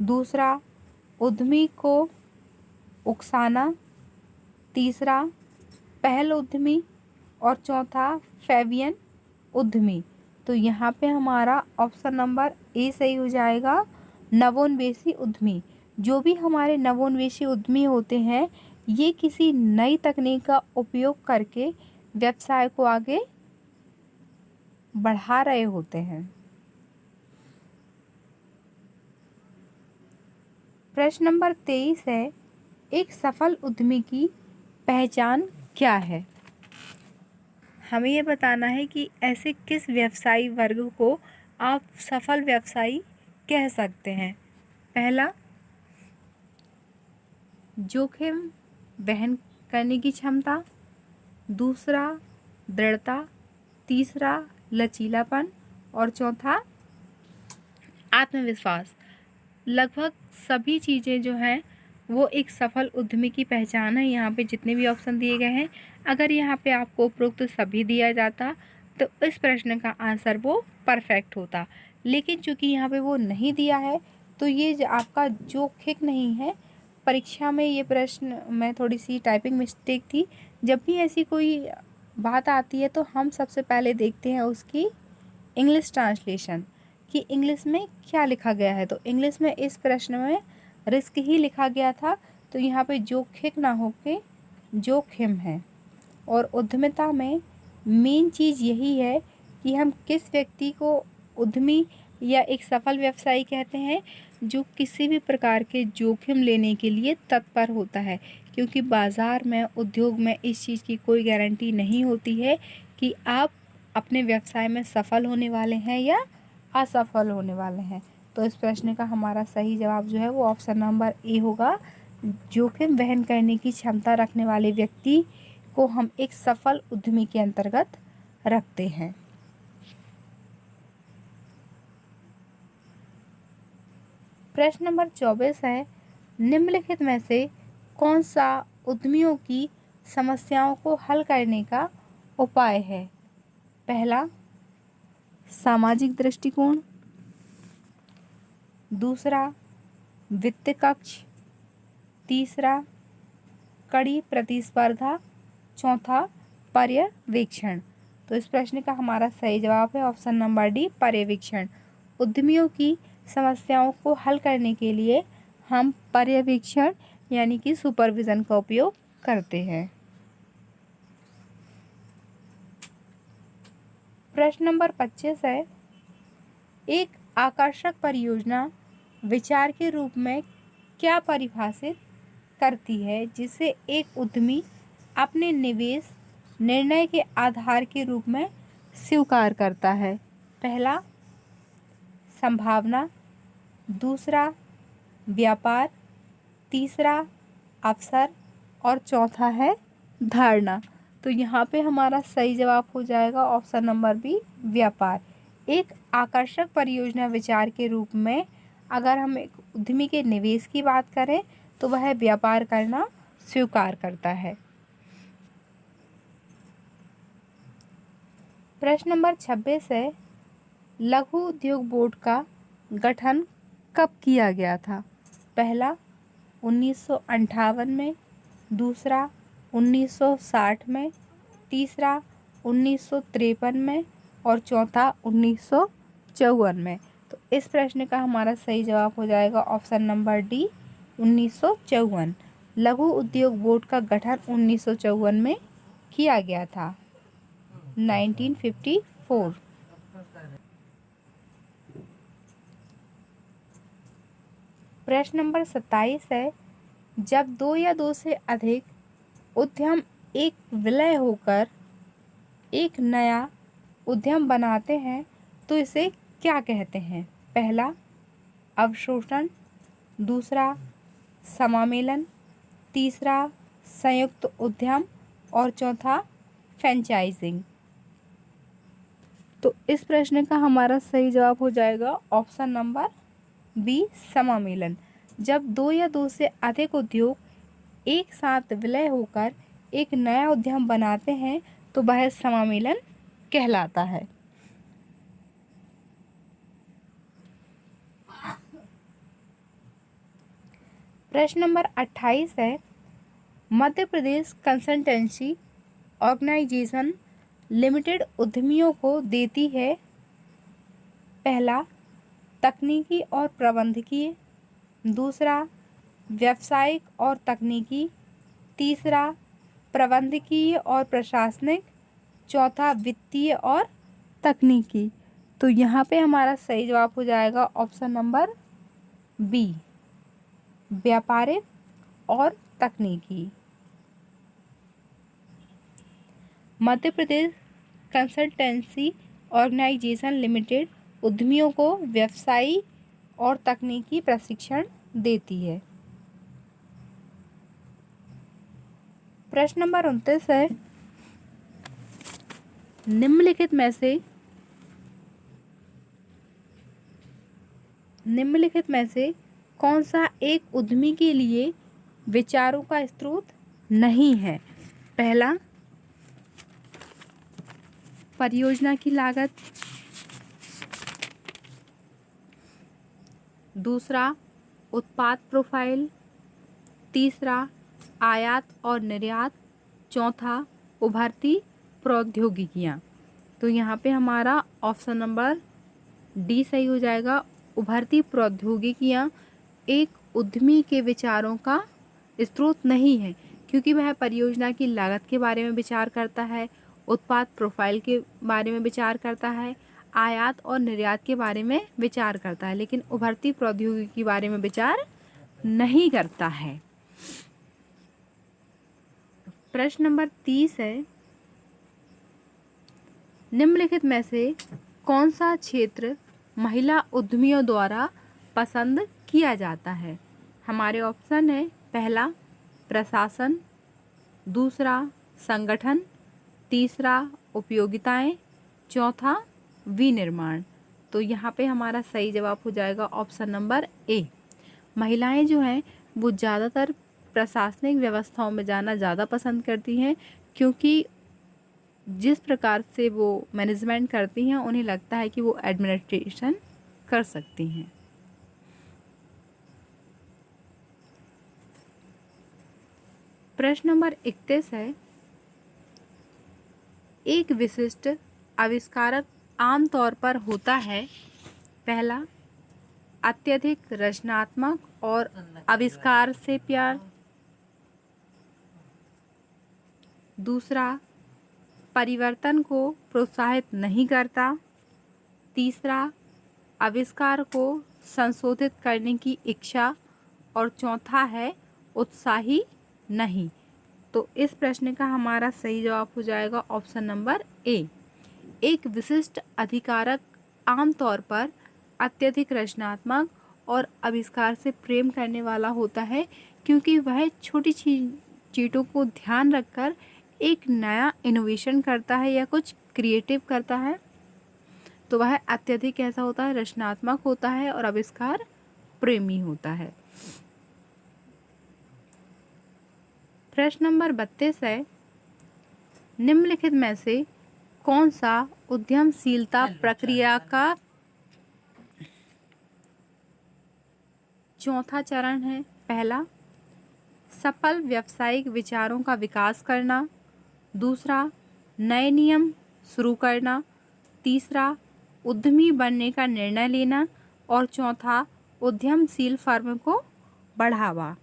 दूसरा उद्यमी को उकसाना, तीसरा पहल उद्यमी और चौथा फैबियन उद्यमी। तो यहाँ पे हमारा ऑप्शन नंबर ए सही हो जाएगा, नवोन्मेषी उद्यमी। जो भी हमारे नवोन्मेषी उद्यमी होते हैं, ये किसी नई तकनीक का उपयोग करके व्यवसाय को आगे बढ़ा रहे होते हैं। प्रश्न नंबर 23 है, एक सफल उद्यमी की पहचान क्या है। हमें ये बताना है कि ऐसे किस व्यवसायी वर्ग को आप सफल व्यवसायी कह सकते हैं। पहला जोखिम वहन करने की क्षमता, दूसरा दृढ़ता, तीसरा लचीलापन और चौथा आत्मविश्वास। लगभग सभी चीज़ें जो हैं वो एक सफल उद्यमी की पहचान है। यहाँ पे जितने भी ऑप्शन दिए गए हैं, अगर यहाँ पे आपको उपरोक्त सभी दिया जाता तो इस प्रश्न का आंसर वो परफेक्ट होता, लेकिन चूंकि यहाँ पे वो नहीं दिया है तो ये आपका जोखिक नहीं है। परीक्षा में ये प्रश्न में थोड़ी सी टाइपिंग मिस्टेक थी। जब भी ऐसी कोई बात आती है तो हम सबसे पहले देखते हैं उसकी इंग्लिश ट्रांसलेशन कि इंग्लिश में क्या लिखा गया है। तो इंग्लिश में इस प्रश्न में रिस्क ही लिखा गया था, तो यहाँ पे जोखिक ना होके जोखिम है। और उद्यमिता में मेन चीज़ यही है कि हम किस व्यक्ति को उद्यमी या एक सफल व्यवसायी कहते हैं, जो किसी भी प्रकार के जोखिम लेने के लिए तत्पर होता है, क्योंकि बाज़ार में, उद्योग में इस चीज़ की कोई गारंटी नहीं होती है कि आप अपने व्यवसाय में सफल होने वाले हैं या असफल होने वाले हैं। तो इस प्रश्न का हमारा सही जवाब जो है वो ऑप्शन नंबर ए होगा। जोखिम वहन करने की क्षमता रखने वाले व्यक्ति को हम एक सफल उद्यमी के अंतर्गत रखते हैं। प्रश्न नंबर 24 है, निम्नलिखित में से कौन सा उद्यमियों की समस्याओं को हल करने का उपाय है? पहला, सामाजिक दृष्टिकोण। दूसरा, वित्त कक्ष। तीसरा, कड़ी प्रतिस्पर्धा। चौथा, पर्यवेक्षण। तो इस प्रश्न का हमारा सही जवाब है ऑप्शन नंबर डी, पर्यवेक्षण। उद्यमियों की समस्याओं को हल करने के लिए हम पर्यवेक्षण यानी कि सुपरविज़न का उपयोग करते हैं। प्रश्न नंबर 25 है, एक आकर्षक परियोजना विचार के रूप में क्या परिभाषित करती है, जिसे एक उद्यमी अपने निवेश निर्णय के आधार के रूप में स्वीकार करता है? पहला, संभावना। दूसरा, व्यापार। तीसरा, अवसर। और चौथा है धारणा। तो यहाँ पे हमारा सही जवाब हो जाएगा ऑप्शन नंबर बी, व्यापार। एक आकर्षक परियोजना विचार के रूप में अगर हम एक उद्यमी के निवेश की बात करें तो वह व्यापार करना स्वीकार करता है। प्रश्न नंबर 26 है, लघु उद्योग बोर्ड का गठन कब किया गया था? पहला, 1958 में। दूसरा, 1960 में। तीसरा, 1953 में। और चौथा, 1954 में। तो इस प्रश्न का हमारा सही जवाब हो जाएगा ऑप्शन नंबर डी, 1954। लघु उद्योग बोर्ड का गठन 1954 में किया गया था, 1954। प्रश्न नंबर 27 है, जब दो या दो से अधिक उद्यम एक विलय होकर एक नया उद्यम बनाते हैं तो इसे क्या कहते हैं? पहला, अवशोषण। दूसरा, समामेलन। तीसरा, संयुक्त उद्यम। और चौथा, फ्रेंचाइजिंग। तो इस प्रश्न का हमारा सही जवाब हो जाएगा ऑप्शन नंबर बी, समामेलन। जब दो या दो से अधिक उद्योग एक साथ विलय होकर एक नया उद्यम बनाते हैं तो वह समामेलन कहलाता है। प्रश्न नंबर 28 है, Madhya Pradesh consultancy organisation limited उद्यमियों को देती है? पहला, तकनीकी और प्रबंधकीय। दूसरा, व्यावसायिक और तकनीकी। तीसरा, प्रबंधकीय और प्रशासनिक। चौथा, वित्तीय और तकनीकी। तो यहाँ पे हमारा सही जवाब हो जाएगा ऑप्शन नंबर बी, व्यापारिक और तकनीकी। Madhya Pradesh consultancy organisation limited उद्यमियों को व्यवसायी और तकनीकी प्रशिक्षण देती है। प्रश्न नंबर 29 है, निम्नलिखित में से कौन सा एक उद्यमी के लिए विचारों का स्रोत नहीं है? पहला, परियोजना की लागत। दूसरा, उत्पाद प्रोफाइल। तीसरा, आयात और निर्यात। चौथा, उभरती प्रौद्योगिकियाँ। तो यहाँ पे हमारा ऑप्शन नंबर डी सही हो जाएगा। उभरती प्रौद्योगिकियाँ एक उद्यमी के विचारों का स्रोत नहीं है, क्योंकि वह परियोजना की लागत के बारे में विचार करता है, उत्पाद प्रोफाइल के बारे में विचार करता है, आयात और निर्यात के बारे में विचार करता है, लेकिन उभरती प्रौद्योगिकी के बारे में विचार नहीं करता है। प्रश्न नंबर 30 है, निम्नलिखित में से कौन सा क्षेत्र महिला उद्यमियों द्वारा पसंद किया जाता है? हमारे ऑप्शन है, पहला प्रशासन, दूसरा संगठन, तीसरा उपयोगिताएं, चौथा विनिर्माण। तो यहाँ पे हमारा सही जवाब हो जाएगा ऑप्शन नंबर ए। महिलाएं जो हैं वो ज़्यादातर प्रशासनिक व्यवस्थाओं में जाना ज़्यादा पसंद करती हैं, क्योंकि जिस प्रकार से वो मैनेजमेंट करती हैं उन्हें लगता है कि वो एडमिनिस्ट्रेशन कर सकती हैं। प्रश्न नंबर 31 है, एक विशिष्ट आविष्कारक आमतौर पर होता है, पहला अत्यधिक रचनात्मक और आविष्कार से प्यार, दूसरा परिवर्तन को प्रोत्साहित नहीं करता, तीसरा आविष्कार को संशोधित करने की इच्छा, और चौथा है उत्साही नहीं। तो इस प्रश्न का हमारा सही जवाब हो जाएगा ऑप्शन नंबर ए। एक विशिष्ट आविष्कारक आमतौर पर अत्यधिक रचनात्मक और आविष्कार से प्रेम करने वाला होता है, क्योंकि वह छोटी चीज़ों को ध्यान रखकर एक नया इनोवेशन करता है या कुछ क्रिएटिव करता है। तो वह अत्यधिक कैसा होता है, रचनात्मक होता है और आविष्कार प्रेमी होता है। प्रश्न नंबर 32 है, निम्नलिखित में से कौन सा उद्यमशीलता प्रक्रिया का चौथा चरण है? पहला सफल व्यावसायिक विचारों का विकास करना, दूसरा नए नियम शुरू करना, तीसरा उद्यमी बनने का निर्णय लेना, और चौथा उद्यमशील फर्म को बढ़ावा।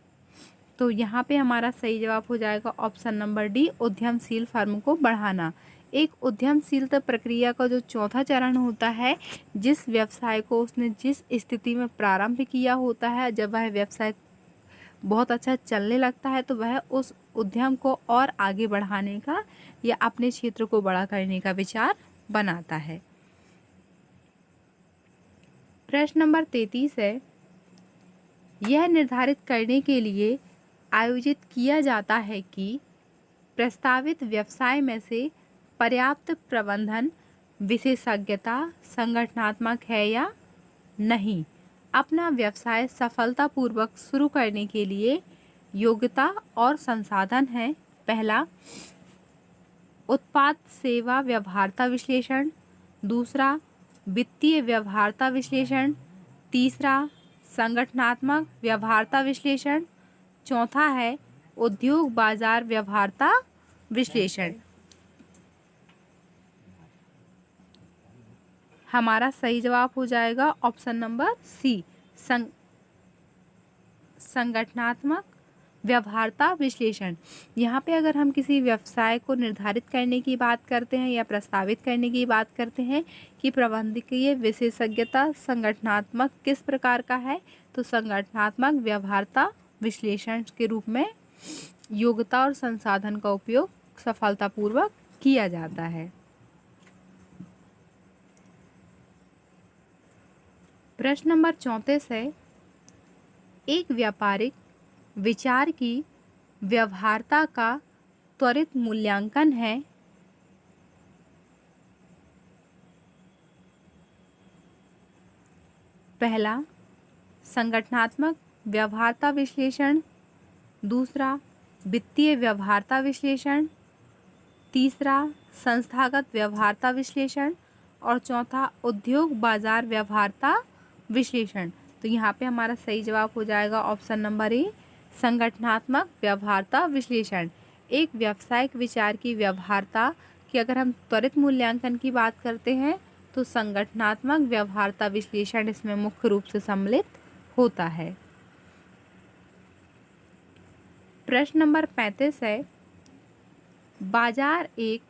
तो यहाँ पे हमारा सही जवाब हो जाएगा ऑप्शन नंबर डी, उद्यमशील फर्म को बढ़ाना। एक उद्यमशीलता प्रक्रिया का जो चौथा चरण होता है, जिस व्यवसाय को उसने जिस स्थिति में प्रारंभ किया होता है, जब वह व्यवसाय बहुत अच्छा चलने लगता है तो वह उस उद्यम को और आगे बढ़ाने का या अपने क्षेत्र को बड़ा करने का विचार बनाता है। प्रश्न नंबर 33 है, यह निर्धारित करने के लिए आयोजित किया जाता है कि प्रस्तावित व्यवसाय में से पर्याप्त प्रबंधन विशेषज्ञता संगठनात्मक है या नहीं। अपना व्यवसाय सफलतापूर्वक शुरू करने के लिए योग्यता और संसाधन है, पहला उत्पाद सेवा व्यवहार्यता विश्लेषण, दूसरा वित्तीय व्यवहार्यता विश्लेषण, तीसरा संगठनात्मक व्यवहार्यता विश्लेषण, चौथा है उद्योग बाजार व्यवहार्यता विश्लेषण। हमारा सही जवाब हो जाएगा ऑप्शन नंबर सी, संगठनात्मक व्यवहार्यता विश्लेषण। यहाँ पे अगर हम किसी व्यवसाय को निर्धारित करने की बात करते हैं या प्रस्तावित करने की बात करते हैं कि प्रबंधकीय विशेषज्ञता संगठनात्मक किस प्रकार का है, तो संगठनात्मक व्यवहार्यता विश्लेषण के रूप में योग्यता और संसाधन का उपयोग सफलतापूर्वक किया जाता है। प्रश्न नंबर 34 है, एक व्यापारिक विचार की व्यवहार्यता का त्वरित मूल्यांकन है, पहला संगठनात्मक व्यवहार्यता विश्लेषण, दूसरा वित्तीय व्यवहार्यता विश्लेषण, तीसरा संस्थागत व्यवहार्यता विश्लेषण, और चौथा उद्योग बाजार व्यवहार्यता विश्लेषण। तो यहाँ पे हमारा सही जवाब हो जाएगा ऑप्शन नंबर ए, संगठनात्मक व्यवहार्यता विश्लेषण। एक व्यावसायिक विचार की व्यवहार्यता की अगर हम त्वरित मूल्यांकन की बात करते हैं तो संगठनात्मक व्यवहार्यता विश्लेषण इसमें मुख्य रूप से सम्मिलित होता है। प्रश्न नंबर 35 है, बाजार एक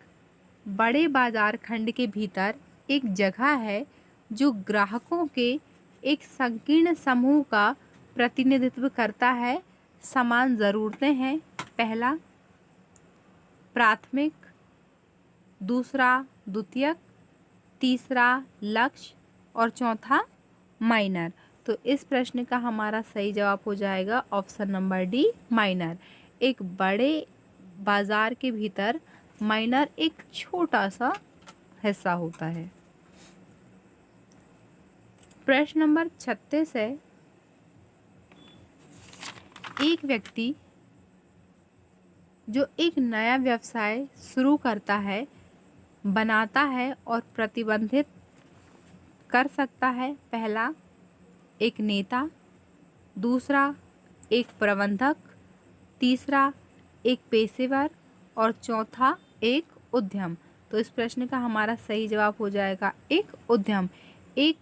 बड़े बाजार खंड के भीतर एक जगह है जो ग्राहकों के एक संकीर्ण समूह का प्रतिनिधित्व करता है। समान ज़रूरतें हैं। पहला प्राथमिक, दूसरा द्वितीयक, तीसरा लक्ष्य और चौथा माइनर। तो इस प्रश्न का हमारा सही जवाब हो जाएगा ऑप्शन नंबर डी, माइनर। एक बड़े बाजार के भीतर माइनर एक छोटा सा हिस्सा होता है। प्रश्न नंबर 36 है, एक व्यक्ति जो एक नया व्यवसाय शुरू करता है, बनाता है और प्रतिबंधित कर सकता है। पहला एक नेता, दूसरा एक प्रबंधक, तीसरा एक पेशेवर और चौथा एक उद्यम। तो इस प्रश्न का हमारा सही जवाब हो जाएगा एक उद्यम। एक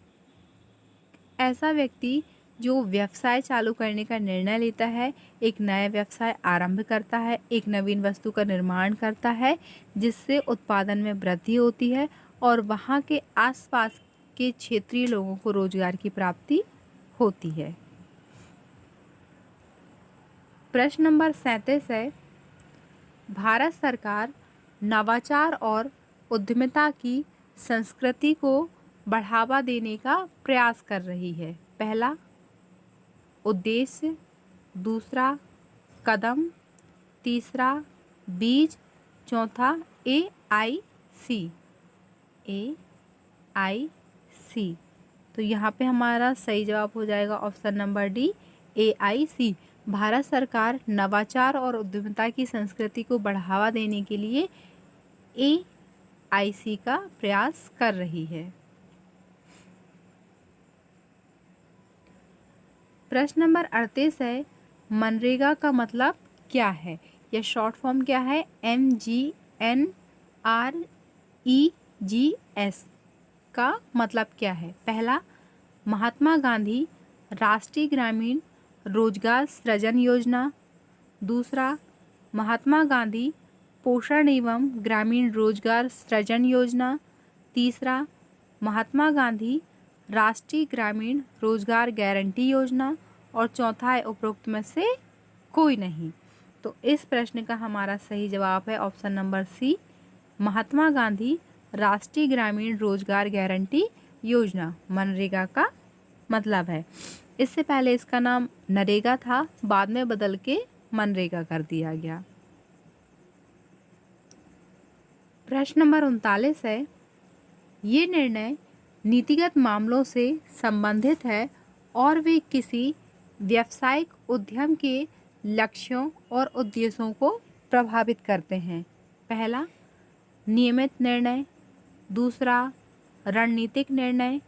ऐसा व्यक्ति जो व्यवसाय चालू करने का निर्णय लेता है, एक नया व्यवसाय आरंभ करता है, एक नवीन वस्तु का निर्माण करता है जिससे उत्पादन में वृद्धि होती है और वहाँ के आसपास के क्षेत्रीय लोगों को रोजगार की प्राप्ति होती है। प्रश्न नंबर 37 है, भारत सरकार नवाचार और उद्यमिता की संस्कृति को बढ़ावा देने का प्रयास कर रही है। पहला उद्देश्य, दूसरा कदम, तीसरा बीज, चौथा AIC। तो यहाँ पे हमारा सही जवाब हो जाएगा option number D, AIC। Bharat सरकार नवाचार और उद्यमिता की संस्कृति को बढ़ावा देने के लिए AIC का प्रयास कर रही है। प्रश्न नंबर 38 है, मनरेगा का मतलब क्या है? यह शॉर्ट फॉर्म क्या है? MGNREGS का मतलब क्या है? पहला महात्मा गांधी राष्ट्रीय ग्रामीण रोजगार सृजन योजना, दूसरा महात्मा गांधी पोषण एवं ग्रामीण रोजगार सृजन योजना, तीसरा महात्मा गांधी राष्ट्रीय ग्रामीण रोजगार गारंटी योजना और चौथा है उपरोक्त में से कोई नहीं। तो इस प्रश्न का हमारा सही जवाब है ऑप्शन नंबर सी, महात्मा गांधी राष्ट्रीय ग्रामीण रोजगार गारंटी योजना मनरेगा का मतलब है। इससे पहले इसका नाम नरेगा था, बाद में बदल के मनरेगा कर दिया गया। प्रश्न नंबर 39 है, ये निर्णय नीतिगत मामलों से संबंधित है और वे किसी व्यावसायिक उद्यम के लक्ष्यों और उद्देश्यों को प्रभावित करते हैं। पहला नियमित निर्णय, दूसरा रणनीतिक निर्णय,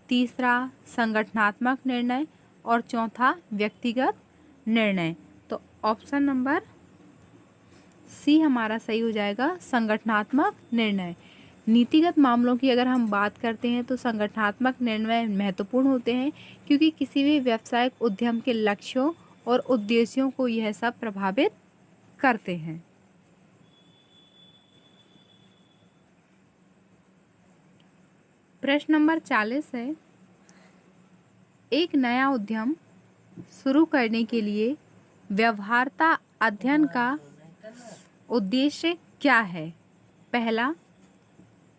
तीसरा संगठनात्मक निर्णय और चौथा व्यक्तिगत निर्णय। तो ऑप्शन नंबर सी हमारा सही हो जाएगा, संगठनात्मक निर्णय। नीतिगत मामलों की अगर हम बात करते हैं तो संगठनात्मक निर्णय महत्वपूर्ण होते हैं क्योंकि किसी भी व्यावसायिक उद्यम के लक्ष्यों और उद्देश्यों को यह सब प्रभावित करते हैं। प्रश्न नंबर 40 है, एक नया उद्यम शुरू करने के लिए व्यवहार्यता अध्ययन का उद्देश्य क्या है? पहला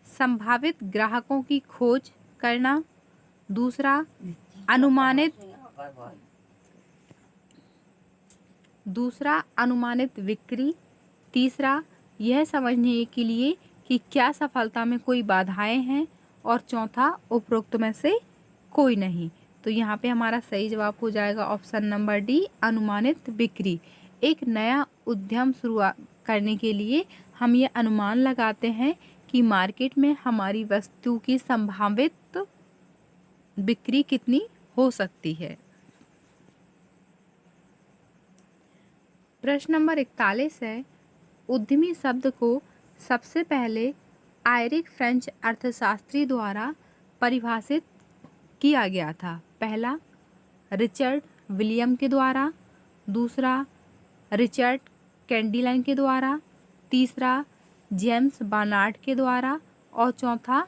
संभावित ग्राहकों की खोज करना, दूसरा अनुमानित बिक्री, तीसरा यह समझने के लिए कि क्या सफलता में कोई बाधाएं हैं और चौथा उपरोक्त में से कोई नहीं। तो यहाँ पे हमारा सही जवाब हो जाएगा ऑप्शन नंबर डी, अनुमानित बिक्री। एक नया उद्यम शुरू करने के लिए हम ये अनुमान लगाते हैं कि मार्केट में हमारी वस्तु की संभावित बिक्री कितनी हो सकती है। प्रश्न नंबर 41 है, उद्यमी शब्द को सबसे पहले आयरिक फ्रेंच अर्थशास्त्री द्वारा परिभाषित किया गया था। पहला रिचर्ड विलियम के द्वारा, दूसरा रिचर्ड कैंडिलन के द्वारा, तीसरा जेम्स बार्नार्ड के द्वारा और चौथा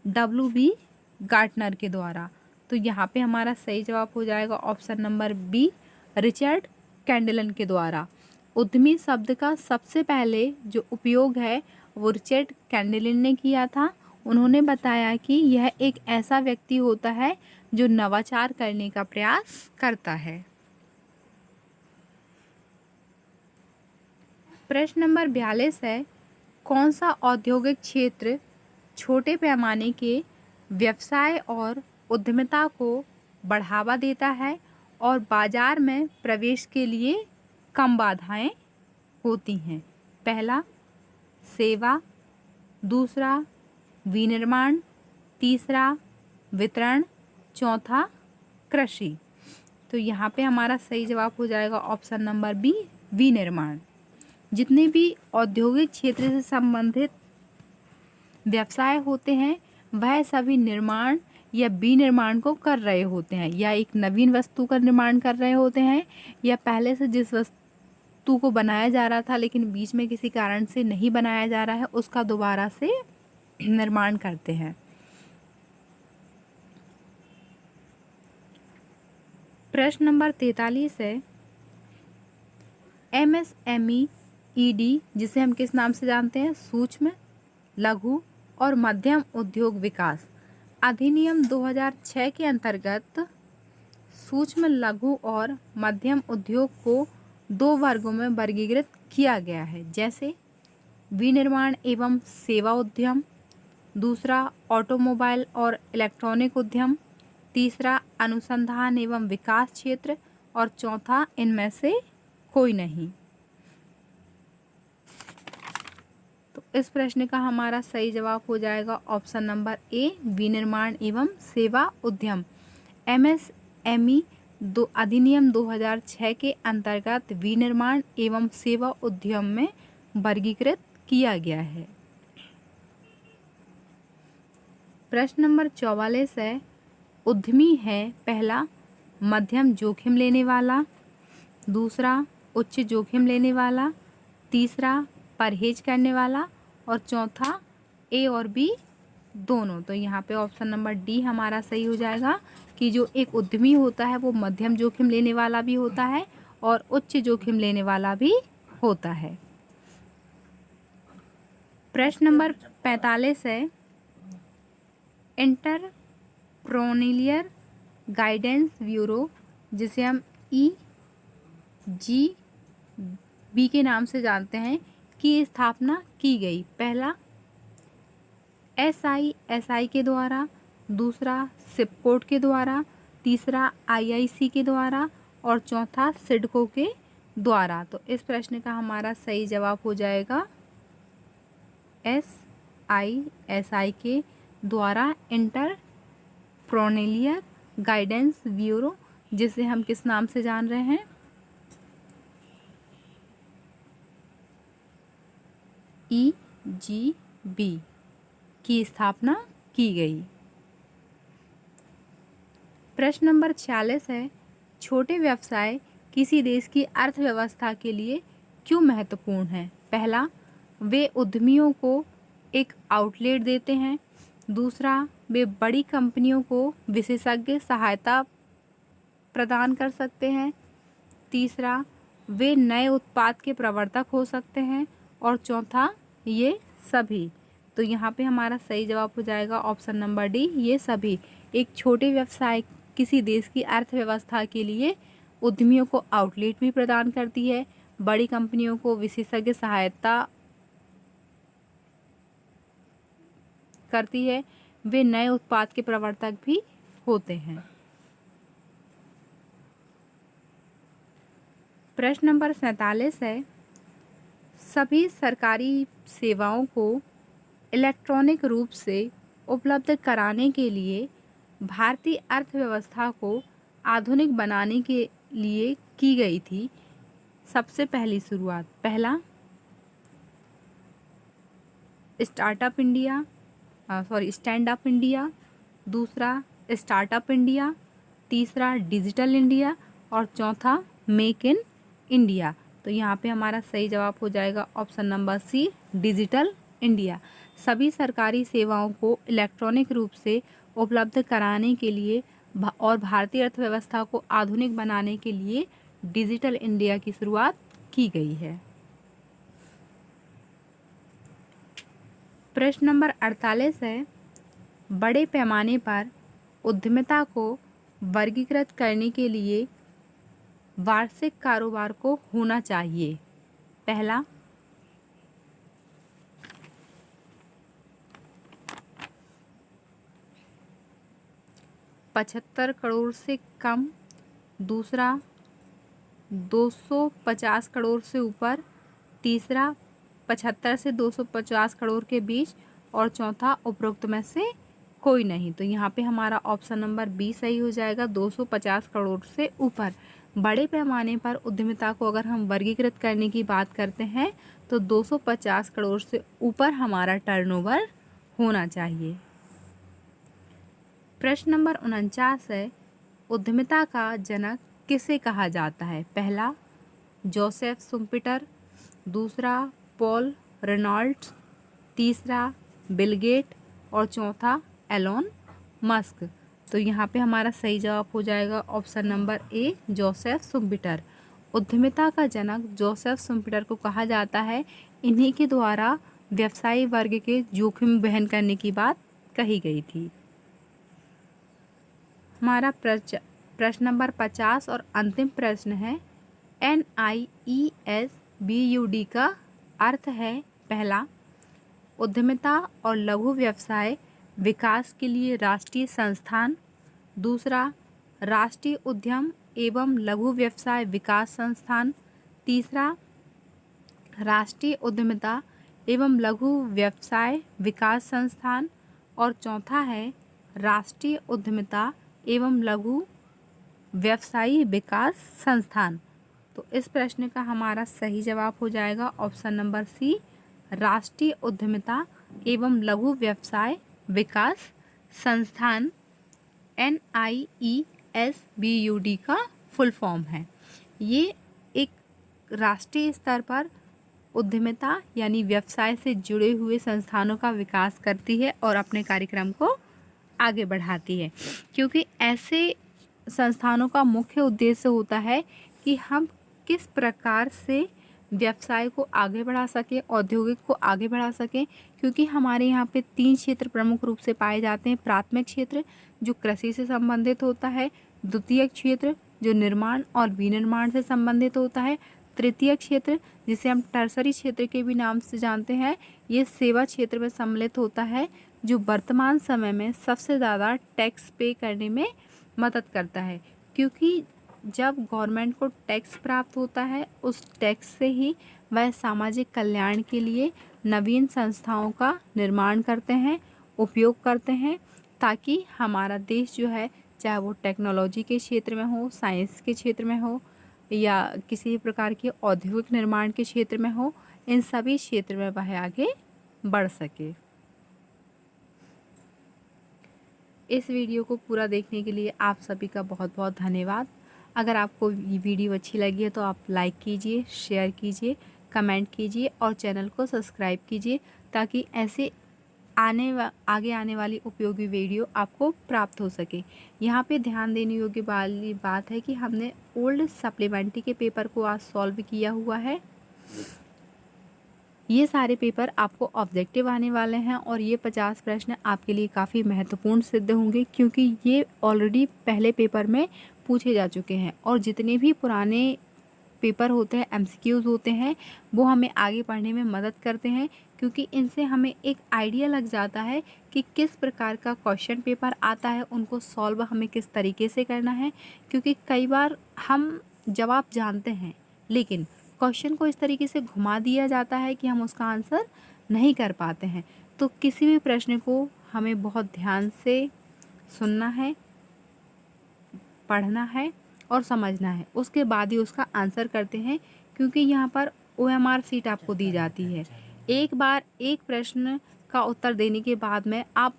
W.B. गार्टनर के द्वारा। तो यहाँ पे हमारा सही जवाब हो जाएगा ऑप्शन नंबर बी, रिचर्ड कैंडिलन के द्वारा। उद्यमी शब्द का सबसे पहले जो उपयोग है वो रिचर्ड कैंडिलन ने किया था। उन्होंने बताया कि यह एक ऐसा व्यक्ति होता है जो नवाचार करने का प्रयास करता है। प्रश्न नंबर 42 है, कौन सा औद्योगिक क्षेत्र छोटे पैमाने के व्यवसाय और उद्यमिता को बढ़ावा देता है और बाजार में प्रवेश के लिए कम बाधाएं होती हैं? पहला सेवा, दूसरा विनिर्माण, तीसरा वितरण, चौथा कृषि। तो यहाँ पे हमारा सही जवाब हो जाएगा ऑप्शन नंबर बी, विनिर्माण। जितने भी औद्योगिक क्षेत्र से संबंधित व्यवसाय होते हैं वह सभी निर्माण या विनिर्माण को कर रहे होते हैं, या एक नवीन वस्तु का निर्माण कर रहे होते हैं, या पहले से जिस वस्तु को बनाया जा रहा था लेकिन बीच में किसी कारण से नहीं बनाया जा रहा है उसका दोबारा से निर्माण करते हैं। प्रश्न नंबर 43 है, MSME ED जिसे हम किस नाम से जानते हैं, सूक्ष्म लघु और मध्यम उद्योग विकास अधिनियम 2006 के अंतर्गत सूक्ष्म लघु और मध्यम उद्योग को 2 वर्गों में वर्गीकृत किया गया है, जैसे विनिर्माण एवं सेवा उद्यम, दूसरा ऑटोमोबाइल और इलेक्ट्रॉनिक उद्यम, तीसरा अनुसंधान एवं विकास क्षेत्र और चौथा इनमें से कोई नहीं। तो इस प्रश्न का हमारा सही जवाब हो जाएगा ऑप्शन नंबर ए, विनिर्माण एवं सेवा उद्यम। MSME अधिनियम 2006 के अंतर्गत विनिर्माण एवं सेवा उद्यम में वर्गीकृत किया गया है। प्रश्न नंबर 44 है, उद्यमी है पहला मध्यम जोखिम लेने वाला, दूसरा उच्च जोखिम लेने वाला, तीसरा परहेज करने वाला और चौथा ए और बी दोनों। तो यहाँ पे ऑप्शन नंबर डी हमारा सही हो जाएगा कि जो एक उद्यमी होता है वो मध्यम जोखिम लेने वाला भी होता है और उच्च जोखिम लेने वाला भी होता है। प्रश्न नंबर 45 है, एंटरप्रेन्योरियल गाइडेंस ब्यूरो जिसे हम EGB के नाम से जानते हैं की स्थापना की गई? पहला SISI के द्वारा, दूसरा सिपकोट के द्वारा, तीसरा IIC के द्वारा और चौथा सिडको के द्वारा। तो इस प्रश्न का हमारा सही जवाब हो जाएगा SISI के द्वारा, एंटरप्रेन्योरियल गाइडेंस ब्यूरो जिसे हम किस नाम से जान रहे हैं, EGB की स्थापना की गई। प्रश्न नंबर 46 है, छोटे व्यवसाय किसी देश की अर्थव्यवस्था के लिए क्यों महत्वपूर्ण है? पहला, वे उद्यमियों को एक आउटलेट देते हैं, दूसरा वे बड़ी कंपनियों को विशेषज्ञ सहायता प्रदान कर सकते हैं, तीसरा वे नए उत्पाद के प्रवर्तक हो सकते हैं और चौथा ये सभी। तो यहाँ पे हमारा सही जवाब हो जाएगा ऑप्शन नंबर डी, ये सभी। एक छोटे व्यवसाय किसी देश की अर्थव्यवस्था के लिए उद्यमियों को आउटलेट भी प्रदान करती है, बड़ी कंपनियों को विशेषज्ञ सहायता करती है, वे नए उत्पाद के प्रवर्तक भी होते हैं। प्रश्न नंबर 47 है, सभी सरकारी सेवाओं को इलेक्ट्रॉनिक रूप से उपलब्ध कराने के लिए भारतीय अर्थव्यवस्था को आधुनिक बनाने के लिए की गई थी सबसे पहली शुरुआत? पहला, स्टैंड अप इंडिया, दूसरा स्टार्टअप इंडिया, तीसरा डिजिटल इंडिया और चौथा मेक इन इंडिया। तो यहाँ पे हमारा सही जवाब हो जाएगा option number C, digital India. सभी सरकारी सेवाओं को इलेक्ट्रॉनिक रूप से उपलब्ध कराने के लिए और भारतीय अर्थव्यवस्था को आधुनिक बनाने के लिए डिजिटल इंडिया की शुरुआत की गई है। प्रश्न नंबर 48 है, बड़े पैमाने पर उद्यमिता को वर्गीकृत करने के लिए वार्षिक कारोबार को होना चाहिए। पहला, 75 करोड़ से कम, दूसरा 250 करोड़ से ऊपर, तीसरा 75 से 250 करोड़ के बीच और चौथा उपरोक्त में से कोई नहीं। तो यहाँ पे हमारा ऑप्शन नंबर बी सही हो जाएगा, 250 करोड़ से ऊपर। बड़े पैमाने पर उद्यमिता को अगर हम वर्गीकृत करने की बात करते हैं तो 250 करोड़ से ऊपर हमारा टर्नओवर होना चाहिए। प्रश्न नंबर 49 है, उद्यमिता का जनक किसे कहा जाता है? पहला, जोसेफ शुम्पेटर, दूसरा पॉल रेनॉल्ड्स, तीसरा बिल गेट और चौथा एलोन मस्क। तो यहाँ पे हमारा सही जवाब हो जाएगा ऑप्शन नंबर ए, जोसेफ शुम्पेटर। उद्यमिता का जनक जोसेफ शुम्पेटर को कहा जाता है। इन्हीं के द्वारा व्यवसायी वर्ग के जोखिम वहन करने की बात कही गई थी। हमारा प्रश्न नंबर 50 और अंतिम प्रश्न है, NIESBUD का अर्थ है। पहला, उद्यमिता और लघु व्यवसाय विकास के लिए राष्ट्रीय संस्थान, दूसरा राष्ट्रीय उद्यम एवं लघु व्यवसाय विकास संस्थान, तीसरा राष्ट्रीय उद्यमिता एवं लघु व्यवसाय विकास संस्थान और चौथा है राष्ट्रीय उद्यमिता एवं लघु व्यवसायी विकास संस्थान। तो इस प्रश्न का हमारा सही जवाब हो जाएगा ऑप्शन नंबर सी, राष्ट्रीय उद्यमिता एवं लघु व्यवसाय विकास संस्थान। NIESBUD का फुल फॉर्म है। ये एक राष्ट्रीय स्तर पर उद्यमिता यानी व्यवसाय से जुड़े हुए संस्थानों का विकास करती है और अपने कार्यक्रम को आगे बढ़ाती है, क्योंकि ऐसे संस्थानों का मुख्य उद्देश्य होता है कि हम किस प्रकार से व्यवसाय को आगे बढ़ा सकें, औद्योगिक को आगे बढ़ा सकें। क्योंकि हमारे यहाँ पे 3 क्षेत्र प्रमुख रूप से पाए जाते हैं। प्राथमिक क्षेत्र जो कृषि से संबंधित होता है, द्वितीयक क्षेत्र जो निर्माण और विनिर्माण से संबंधित होता है, तृतीयक क्षेत्र जिसे हम टर्सरी क्षेत्र के भी नाम से जानते हैं, ये सेवा क्षेत्र में सम्मिलित होता है, जो वर्तमान समय में सबसे ज़्यादा टैक्स पे करने में मदद करता है। क्योंकि जब गवर्नमेंट को टैक्स प्राप्त होता है, उस टैक्स से ही वह सामाजिक कल्याण के लिए नवीन संस्थाओं का निर्माण करते हैं, उपयोग करते हैं, ताकि हमारा देश जो है, चाहे वो टेक्नोलॉजी के क्षेत्र में हो, साइंस के क्षेत्र में हो या किसी भी प्रकार के औद्योगिक निर्माण के क्षेत्र में हो, इन सभी क्षेत्र में वह आगे बढ़ सके। इस वीडियो को पूरा देखने के लिए आप सभी का बहुत बहुत धन्यवाद। अगर आपको ये वीडियो अच्छी लगी है तो आप लाइक कीजिए, शेयर कीजिए, कमेंट कीजिए और चैनल को सब्सक्राइब कीजिए, ताकि ऐसे आगे आने वाली उपयोगी वीडियो आपको प्राप्त हो सके। यहाँ पे ध्यान देने योग्य वाली बात है कि हमने ओल्ड सप्लीमेंट्री के पेपर को आज सॉल्व किया हुआ है। ये सारे पेपर आपको ऑब्जेक्टिव आने वाले हैं और ये 50 प्रश्न आपके लिए काफ़ी महत्वपूर्ण सिद्ध होंगे, क्योंकि ये ऑलरेडी पहले पेपर में पूछे जा चुके हैं। और जितने भी पुराने पेपर होते हैं, MCQs होते हैं, वो हमें आगे पढ़ने में मदद करते हैं, क्योंकि इनसे हमें एक आइडिया लग जाता है कि किस प्रकार का क्वेश्चन पेपर आता है, उनको सॉल्व हमें किस तरीके से करना है। क्योंकि कई बार हम जवाब जानते हैं, लेकिन क्वेश्चन को इस तरीके से घुमा दिया जाता है कि हम उसका आंसर नहीं कर पाते हैं। तो किसी भी प्रश्न को हमें बहुत ध्यान से सुनना है, पढ़ना है और समझना है, उसके बाद ही उसका आंसर करते हैं। क्योंकि यहाँ पर OMR सीट आपको दी जाती है। एक बार एक प्रश्न का उत्तर देने के बाद में आप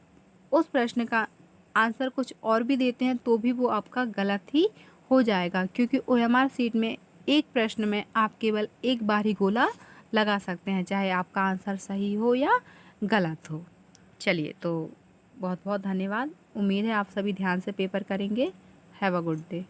उस प्रश्न का आंसर कुछ और भी देते हैं तो भी वो आपका गलत ही हो जाएगा, क्योंकि OMR सीट में एक प्रश्न में आप केवल एक बार ही गोला लगा सकते हैं, चाहे आपका आंसर सही हो या गलत हो। चलिए, तो बहुत बहुत धन्यवाद। उम्मीद है आप सभी ध्यान से पेपर करेंगे। Have a good day.